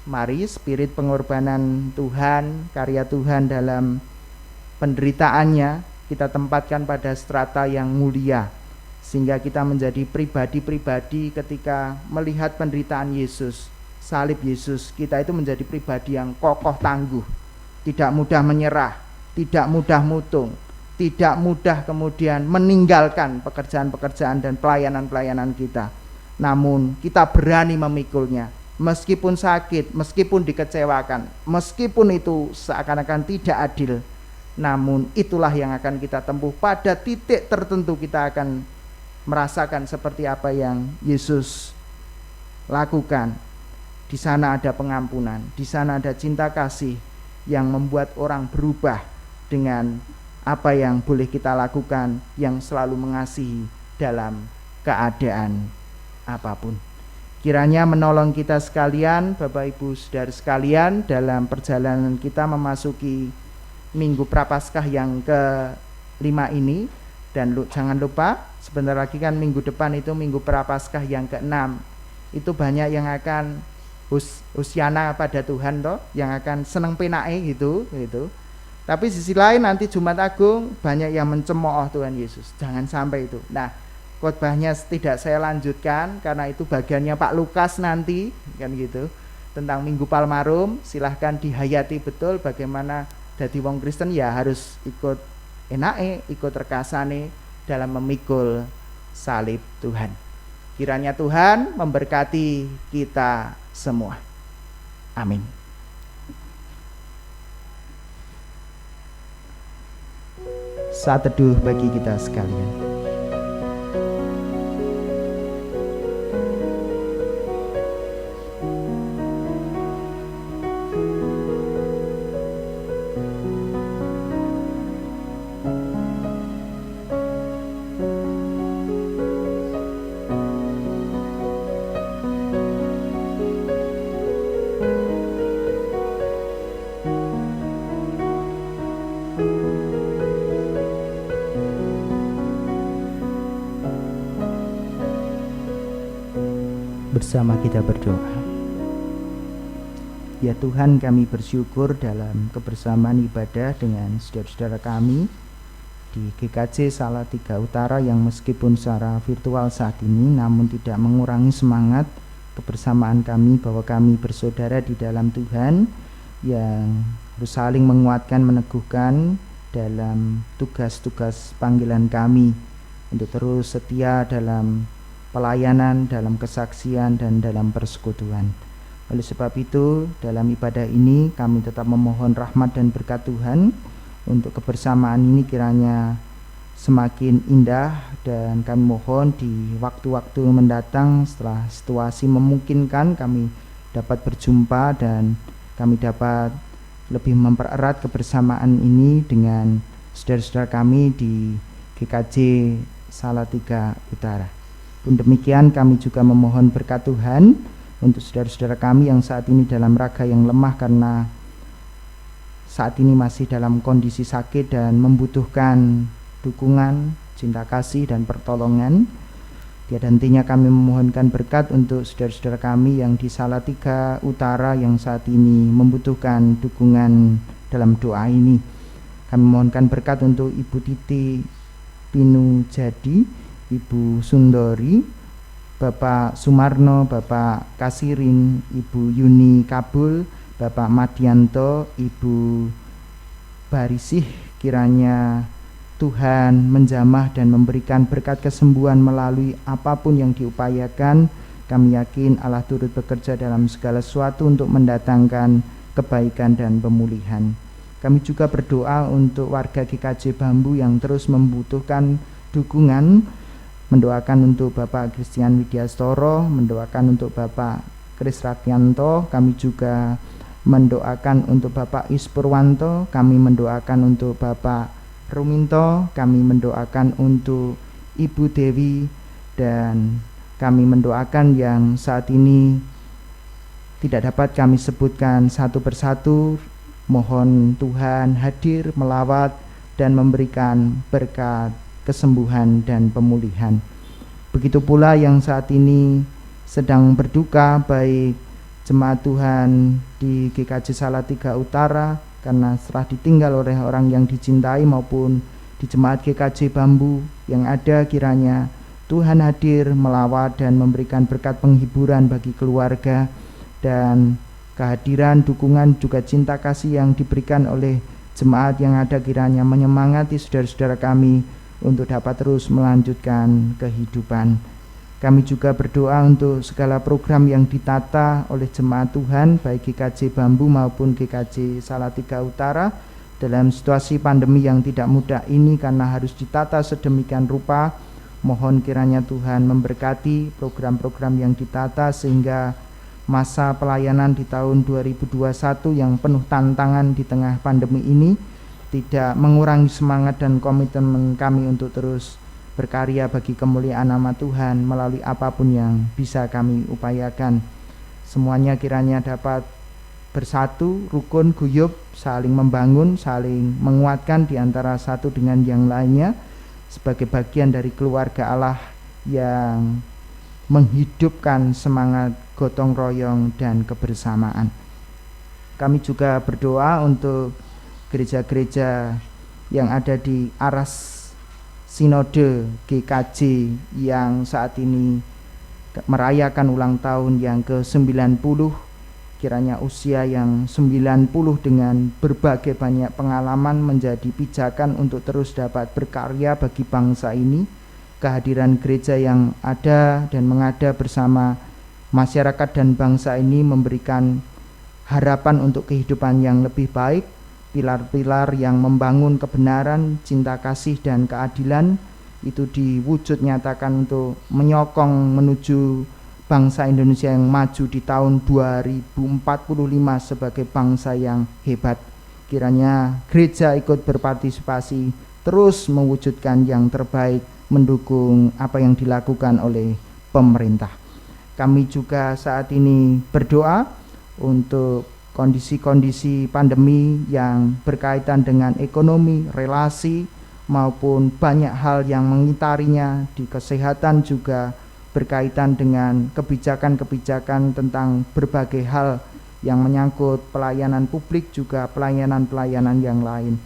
mari spirit pengorbanan Tuhan, karya Tuhan dalam penderitaannya kita tempatkan pada strata yang mulia, sehingga kita menjadi pribadi-pribadi ketika melihat penderitaan Yesus, salib Yesus, kita itu menjadi pribadi yang kokoh tangguh, tidak mudah menyerah, tidak mudah mutung, tidak mudah kemudian meninggalkan pekerjaan-pekerjaan dan pelayanan-pelayanan kita. Namun kita berani memikulnya, meskipun sakit, meskipun dikecewakan, meskipun itu seakan-akan tidak adil, namun itulah yang akan kita tempuh. Pada titik tertentu kita akan merasakan seperti apa yang Yesus lakukan. Di sana ada pengampunan, di sana ada cinta kasih yang membuat orang berubah dengan apa yang boleh kita lakukan, yang selalu mengasihi dalam keadaan apapun. Kiranya menolong kita sekalian, Bapak Ibu Saudara sekalian, dalam perjalanan kita memasuki Minggu Prapaskah yang ke-5 ini. Dan jangan lupa sebentar lagi kan minggu depan itu Minggu Prapaskah yang ke-6. Itu banyak yang akan Hosiana pada Tuhan toh, yang akan seneng penake gitu. Tapi sisi lain nanti Jumat Agung banyak yang mencemooh Tuhan Yesus. Jangan sampai itu. Nah, khotbahnya tidak saya lanjutkan karena itu bagiannya Pak Lukas nanti kan gitu, tentang Minggu Palmarum. Silahkan dihayati betul bagaimana dadi wong Kristen ya harus ikut enake, ikut rekasane dalam memikul salib Tuhan. Kiranya Tuhan memberkati kita semua. Amin. Saat teduh bagi kita sekalian. Bersama kita berdoa. Ya Tuhan, kami bersyukur dalam kebersamaan ibadah dengan saudara-saudara kami di GKJ Salatiga Utara yang meskipun secara virtual saat ini namun tidak mengurangi semangat kebersamaan kami bahwa kami bersaudara di dalam Tuhan yang harus saling menguatkan, meneguhkan dalam tugas-tugas panggilan kami untuk terus setia dalam pelayanan, dalam kesaksian dan dalam persekutuan. Oleh sebab itu, dalam ibadah ini kami tetap memohon rahmat dan berkat Tuhan untuk kebersamaan ini kiranya semakin indah, dan kami mohon di waktu-waktu mendatang setelah situasi memungkinkan kami dapat berjumpa dan kami dapat lebih mempererat kebersamaan ini dengan saudara-saudara kami di GKJ Salatiga Utara. Pun demikian kami juga memohon berkat Tuhan untuk saudara-saudara kami yang saat ini dalam raga yang lemah karena saat ini masih dalam kondisi sakit dan membutuhkan dukungan, cinta kasih dan pertolongan. Tiada hentinya kami memohonkan berkat untuk saudara-saudara kami yang di Salatiga Utara yang saat ini membutuhkan dukungan dalam doa ini. Kami mohonkan berkat untuk Ibu Titi Pinu Jadi, Ibu Sundori, Bapak Sumarno, Bapak Kasirin, Ibu Yuni Kabul, Bapak Madianto, Ibu Barisih. Kiranya Tuhan menjamah dan memberikan berkat kesembuhan melalui apapun yang diupayakan. Kami yakin Allah turut bekerja dalam segala sesuatu untuk mendatangkan kebaikan dan pemulihan. Kami juga berdoa untuk warga GKJ Bambu yang terus membutuhkan dukungan, mendoakan untuk Bapak Christian Widyastoro, mendoakan untuk Bapak Kris Rakyanto, kami juga mendoakan untuk Bapak Is Purwanto, kami mendoakan untuk Bapak Ruminto, kami mendoakan untuk Ibu Dewi, dan kami mendoakan yang saat ini tidak dapat kami sebutkan satu persatu. Mohon Tuhan hadir melawat dan memberikan berkat kesembuhan dan pemulihan. Begitu pula yang saat ini sedang berduka, baik jemaat Tuhan di GKJ Salatiga Utara karena setelah ditinggal oleh orang yang dicintai, maupun di jemaat GKJ Bambu yang ada, kiranya Tuhan hadir melawat dan memberikan berkat penghiburan bagi keluarga, dan kehadiran, dukungan, juga cinta kasih yang diberikan oleh jemaat yang ada kiranya menyemangati saudara-saudara kami untuk dapat terus melanjutkan kehidupan. Kami juga berdoa untuk segala program yang ditata oleh jemaat Tuhan, baik GKJ Bambu maupun GKJ Salatiga Utara, dalam situasi pandemi yang tidak mudah ini karena harus ditata sedemikian rupa. Mohon kiranya Tuhan memberkati program-program yang ditata sehingga masa pelayanan di tahun 2021 yang penuh tantangan di tengah pandemi ini tidak mengurangi semangat dan komitmen kami untuk terus berkarya bagi kemuliaan nama Tuhan melalui apapun yang bisa kami upayakan. Semuanya kiranya dapat bersatu, rukun, guyup, saling membangun, saling menguatkan di antara satu dengan yang lainnya sebagai bagian dari keluarga Allah yang menghidupkan semangat gotong royong dan kebersamaan. Kami juga berdoa untuk gereja-gereja yang ada di aras Sinode GKJ yang saat ini merayakan ulang tahun yang ke-90, kiranya usia yang 90 dengan berbagai banyak pengalaman menjadi pijakan untuk terus dapat berkarya bagi bangsa ini. Kehadiran gereja yang ada dan mengada bersama masyarakat dan bangsa ini memberikan harapan untuk kehidupan yang lebih baik, pilar-pilar yang membangun kebenaran, cinta kasih dan keadilan itu diwujud nyatakan untuk menyokong menuju bangsa Indonesia yang maju di tahun 2045 sebagai bangsa yang hebat. Kiranya gereja ikut berpartisipasi terus mewujudkan yang terbaik, mendukung apa yang dilakukan oleh pemerintah. Kami juga saat ini berdoa untuk kondisi-kondisi pandemi yang berkaitan dengan ekonomi, relasi, maupun banyak hal yang mengitarinya di kesehatan, juga berkaitan dengan kebijakan-kebijakan tentang berbagai hal yang menyangkut pelayanan publik, juga pelayanan-pelayanan yang lain.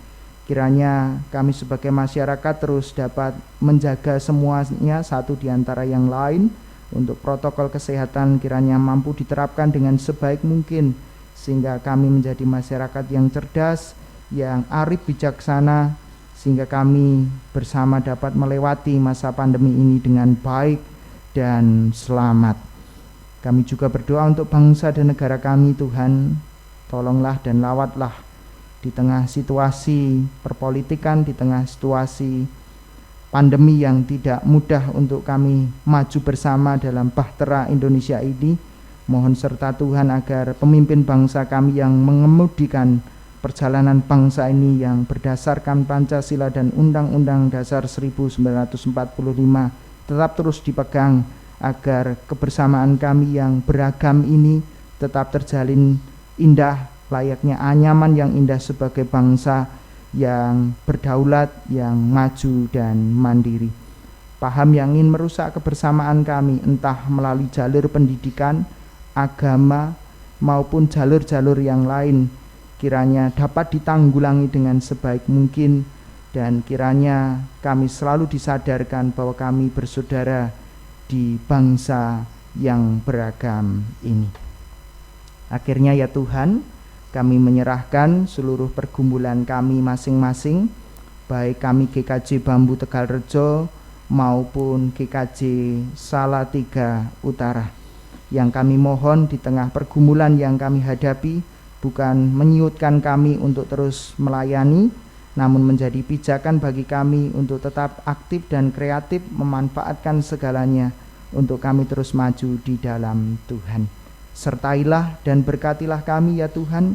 Kiranya kami sebagai masyarakat terus dapat menjaga semuanya satu di antara yang lain. Untuk protokol kesehatan kiranya mampu diterapkan dengan sebaik mungkin, sehingga kami menjadi masyarakat yang cerdas, yang arif bijaksana, sehingga kami bersama dapat melewati masa pandemi ini dengan baik dan selamat. Kami juga berdoa untuk bangsa dan negara kami. Tuhan, tolonglah dan lawatlah di tengah situasi perpolitikan, di tengah situasi pandemi yang tidak mudah untuk kami maju bersama dalam bahtera Indonesia ini. Mohon serta Tuhan agar pemimpin bangsa kami yang mengemudikan perjalanan bangsa ini yang berdasarkan Pancasila dan Undang-Undang Dasar 1945 tetap terus dipegang, agar kebersamaan kami yang beragam ini tetap terjalin indah, layaknya anyaman yang indah sebagai bangsa yang berdaulat, yang maju dan mandiri. Paham yang ingin merusak kebersamaan kami, entah melalui jalur pendidikan, agama, maupun jalur-jalur yang lain, kiranya dapat ditanggulangi dengan sebaik mungkin, dan kiranya kami selalu disadarkan bahwa kami bersaudara di bangsa yang beragam ini. Akhirnya ya Tuhan, kami menyerahkan seluruh pergumulan kami masing-masing, baik kami GKJ Bambu Tegalrejo maupun GKJ Salatiga Utara. Yang kami mohon di tengah pergumulan yang kami hadapi, bukan menyiutkan kami untuk terus melayani, namun menjadi pijakan bagi kami untuk tetap aktif dan kreatif memanfaatkan segalanya untuk kami terus maju di dalam Tuhan. Sertailah dan berkatilah kami ya Tuhan,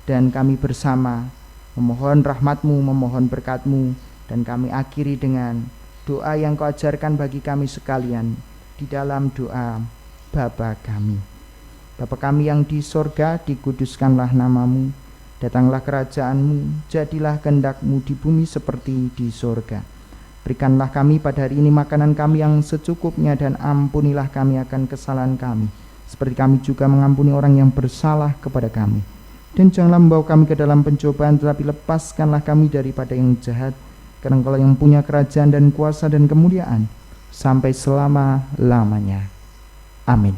dan kami bersama memohon rahmat-Mu, memohon berkat-Mu, dan kami akhiri dengan doa yang Kau ajarkan bagi kami sekalian di dalam doa Bapa kami. Bapa kami yang di sorga, dikuduskanlah nama-Mu, datanglah kerajaan-Mu, jadilah kehendak-Mu di bumi seperti di sorga. Berikanlah kami pada hari ini makanan kami yang secukupnya, dan ampunilah kami akan kesalahan kami, seperti kami juga mengampuni orang yang bersalah kepada kami. Dan janganlah membawa kami ke dalam pencobaan, tetapi lepaskanlah kami daripada yang jahat, karena Engkau yang punya kerajaan dan kuasa dan kemuliaan sampai selama-lamanya. Amin.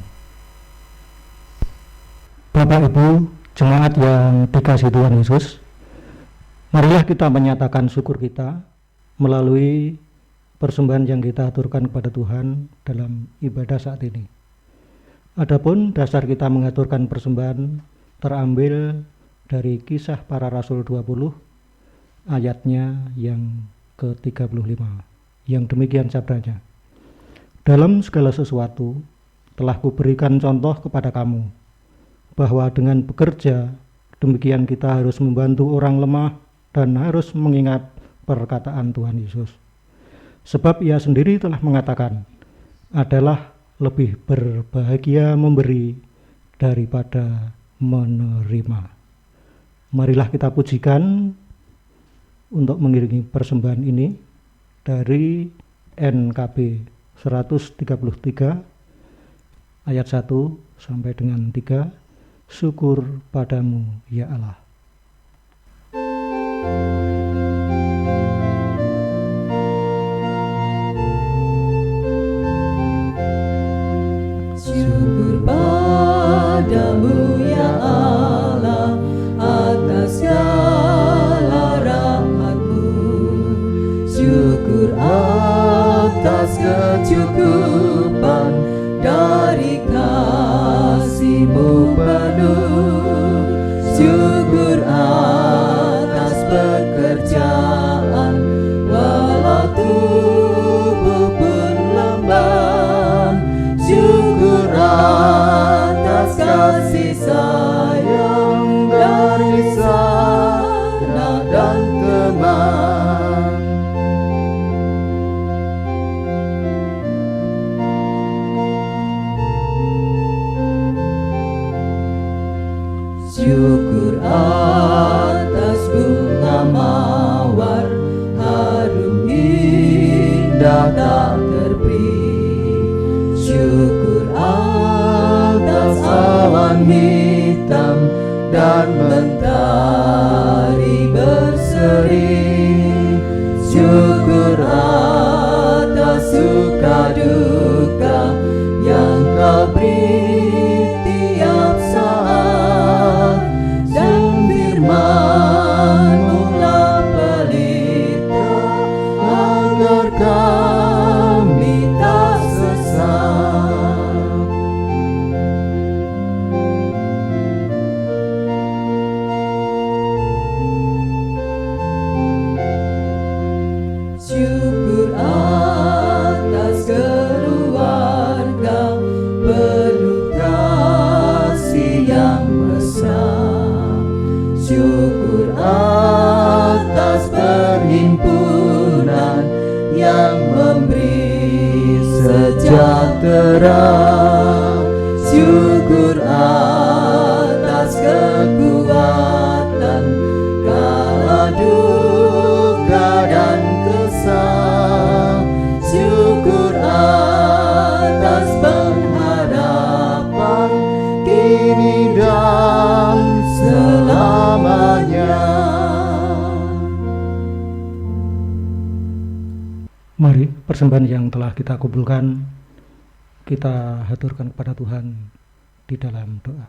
Bapak Ibu jemaat yang dikasihi Tuhan Yesus, marilah kita menyatakan syukur kita melalui persembahan yang kita aturkan kepada Tuhan dalam ibadah saat ini. Adapun dasar kita mengaturkan persembahan terambil dari Kisah Para Rasul 20 ayatnya yang ke-35, yang demikian sabdanya: dalam segala sesuatu telah kuberikan contoh kepada kamu, bahwa dengan bekerja demikian kita harus membantu orang lemah dan harus mengingat perkataan Tuhan Yesus. Sebab Ia sendiri telah mengatakan, adalah lebih berbahagia memberi daripada menerima. Marilah kita pujikan untuk mengiringi persembahan ini dari NKB 133 ayat 1 sampai dengan 3. Syukur padamu ya Allah. Syukur padamu ya Allah atas segala rahmat-Mu. Syukur atas kecukupan dari kasih-Mu penuh. Syukur atas pekerjaan walau tubuh pun lemah. Syukur atas kasih sayang dari sanak dan teman. Syukur atas bunga mawar harum indah tak terberi. Syukur atas awan hitam dan mentari berseri. Syukur atas suka duka yang Kau beri tiap saat, dan firman-Mu lah pelita agar kami tak sesat. Syukur atas keluarga penuh kasih yang besar. Syukur atas perhimpunan yang memberi sejahtera. Syukur atas kekuatan kala duka dan kesal. Syukur atas pengharapan kini dan selamanya. Mari persembahan yang telah kita kumpulkan kita haturkan kepada Tuhan di dalam doa.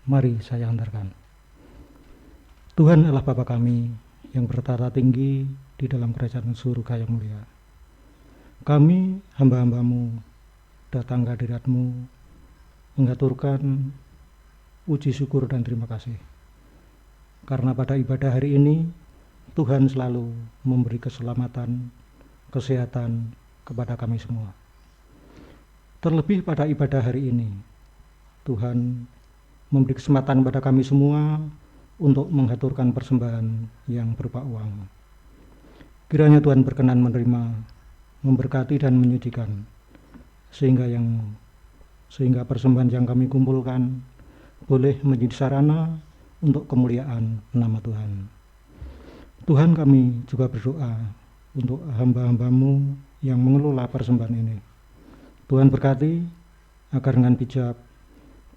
Mari saya antarkan. Tuhan adalah Bapa kami yang bertata tinggi di dalam kerajaan surga yang mulia. Kami hamba-hamba-Mu datang ke hadirat-Mu mengaturkan puji syukur dan terima kasih karena pada ibadah hari ini Tuhan selalu memberi keselamatan, kesehatan kepada kami semua. Terlebih pada ibadah hari ini, Tuhan memberi kesempatan pada kami semua untuk menghaturkan persembahan yang berupa uang. Kiranya Tuhan berkenan menerima, memberkati dan menyucikan, sehingga persembahan yang kami kumpulkan boleh menjadi sarana untuk kemuliaan nama Tuhan. Tuhan, kami juga berdoa untuk hamba-hambamu yang mengelola persembahan ini. Tuhan berkati agar dengan bijak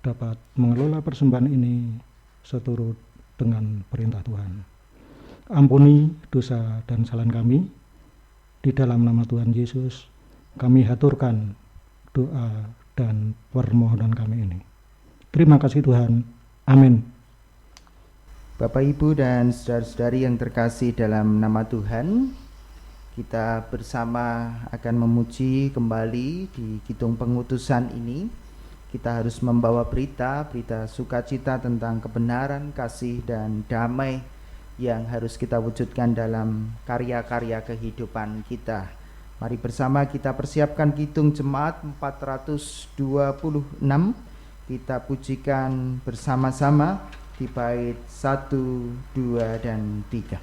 dapat mengelola persembahan ini seturut dengan perintah Tuhan. Ampuni dosa dan kesalahan kami. Di dalam nama Tuhan Yesus kami haturkan doa dan permohonan kami ini. Terima kasih Tuhan. Amin. Bapak, Ibu, dan saudara-saudari yang terkasih dalam nama Tuhan, kita bersama akan memuji kembali di Kidung Pengutusan ini. Kita harus membawa berita sukacita tentang kebenaran, kasih, dan damai yang harus kita wujudkan dalam karya-karya kehidupan kita. Mari bersama kita persiapkan Kidung Jemaat 426. Kita pujikan bersama-sama di bait 1, 2, dan 3.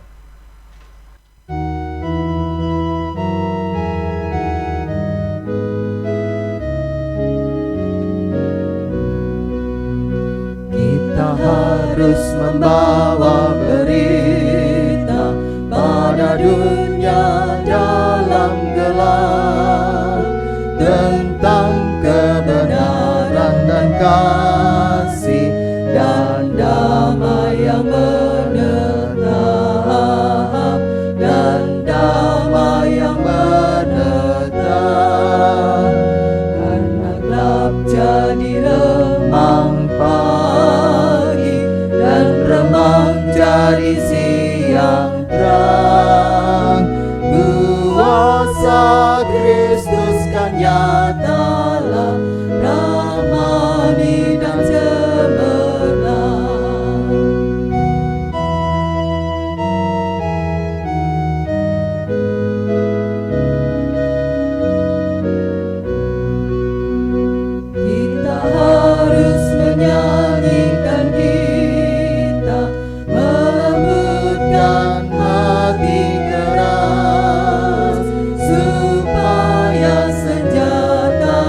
Kita harus membawa berita pada dunia dalam gelap tentang kebenaran dan kasih dan damai yang menetap, dan damai yang menetap. Karena gelap jadi remang pagi, dan remang jadi siang terang. Kuasa Kristus kan nyatalah, rahmani dan cemerlang. Kita harus menyanyikan, kita melembutkan hati keras, supaya senjata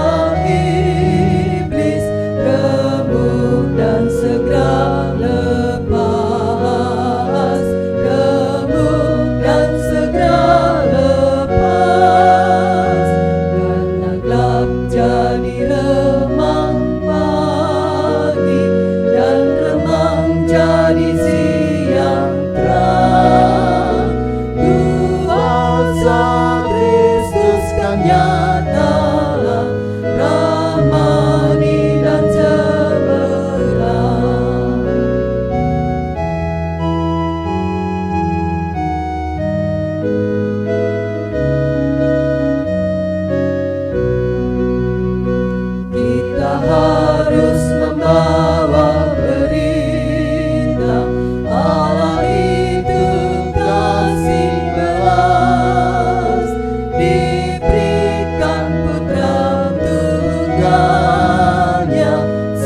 iblis remuk dan segera lepas, remuk dan segera lepas. Karena gelap jadi remang pagi, dan remang jadi siang terang. Kuasa Kristus kan nyatalah, rahmani dan cemerlang. Kita harus membawa berita, Allah itu kasih belas, diberikan putra tunggalnya,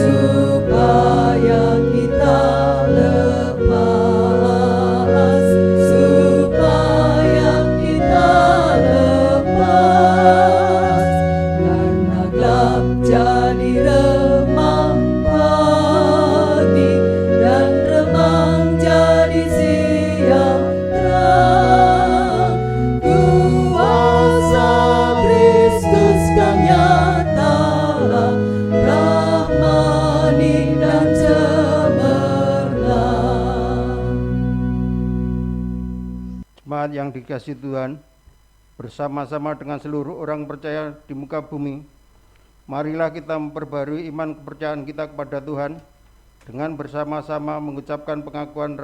supaya kita lepas, supaya kita lepas. Karena gelap jadi remang pagi, dan remang jadi siang terang. Kuasa Kristus kan nyatalah, rahmani dan cemerlang. Jemaat yang dikasihi Tuhan, bersama-sama dengan seluruh orang percaya di muka bumi, marilah kita memperbarui iman kepercayaan kita kepada Tuhan dengan bersama-sama mengucapkan pengakuan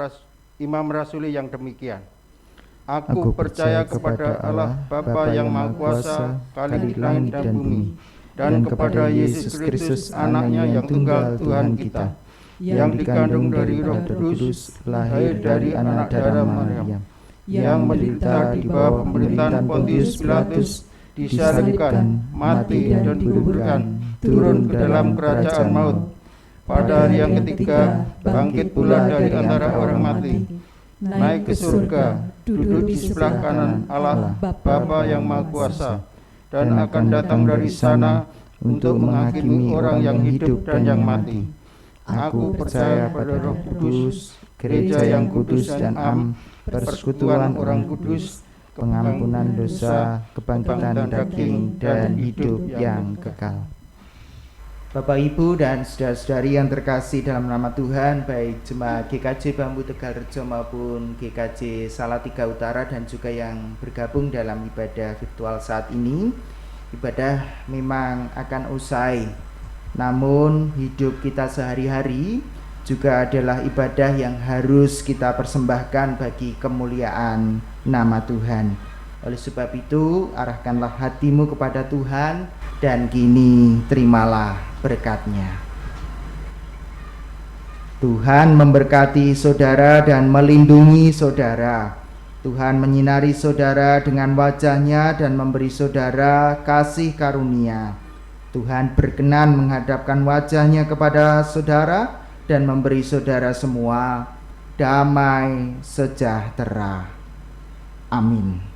Imam Rasuli yang demikian. Aku percaya kepada Allah Bapa yang Maha Kuasa, Khalik langit dan bumi, dan kepada Yesus Kristus, Anaknya yang tunggal Tuhan kita, yang dikandung dari Roh Kudus, lahir dari anak darah Maryam, yang menderita di bawah pemerintahan Pontius Pilatus, disalibkan, mati dan dikuburkan, turun ke dalam kerajaan maut. Pada hari yang ketiga, bangkit pula dari antara orang mati, naik ke surga, duduk di sebelah kanan Allah Bapa yang Maha Kuasa, dan akan datang dari sana untuk menghakimi orang yang hidup dan yang mati. Aku percaya pada Roh Kudus, gereja yang kudus dan am, persekutuan orang kudus, pengampunan dosa, kebangkitan daging, dan hidup yang kekal. Bapak, Ibu, dan saudara-saudari yang terkasih dalam nama Tuhan, baik jemaat GKJ Bambu Tegalrejo maupun GKJ Salatiga Utara dan juga yang bergabung dalam ibadah virtual saat ini. Ibadah memang akan usai, namun hidup kita sehari-hari juga adalah ibadah yang harus kita persembahkan bagi kemuliaan nama Tuhan. Oleh sebab itu, arahkanlah hatimu kepada Tuhan dan kini terimalah berkat-Nya. Tuhan memberkati saudara dan melindungi saudara. Tuhan menyinari saudara dengan wajah-Nya dan memberi saudara kasih karunia. Tuhan berkenan menghadapkan wajah-Nya kepada saudara dan memberi saudara semua damai sejahtera. Amin.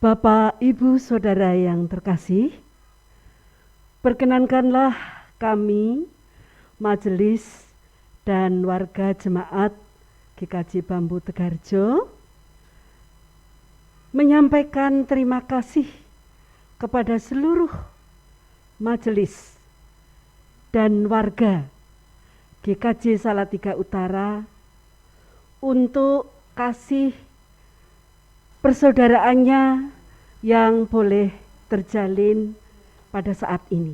Bapak, Ibu, Saudara yang terkasih, perkenankanlah kami, majelis dan warga jemaat GKJ Bambu Tegalrejo menyampaikan terima kasih kepada seluruh majelis dan warga GKJ Salatiga Utara untuk kasih persaudaraannya yang boleh terjalin pada saat ini.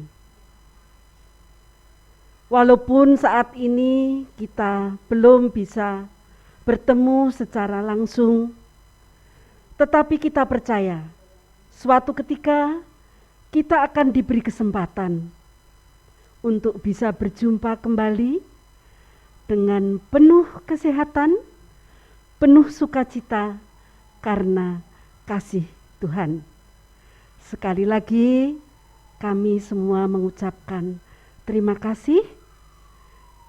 Walaupun saat ini kita belum bisa bertemu secara langsung, tetapi kita percaya suatu ketika kita akan diberi kesempatan untuk bisa berjumpa kembali dengan penuh kesehatan, penuh sukacita karena kasih Tuhan. Sekali lagi kami semua mengucapkan terima kasih.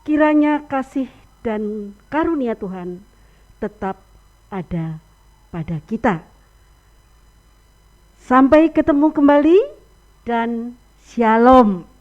Kiranya kasih dan karunia Tuhan tetap ada pada kita. Sampai ketemu kembali dan shalom.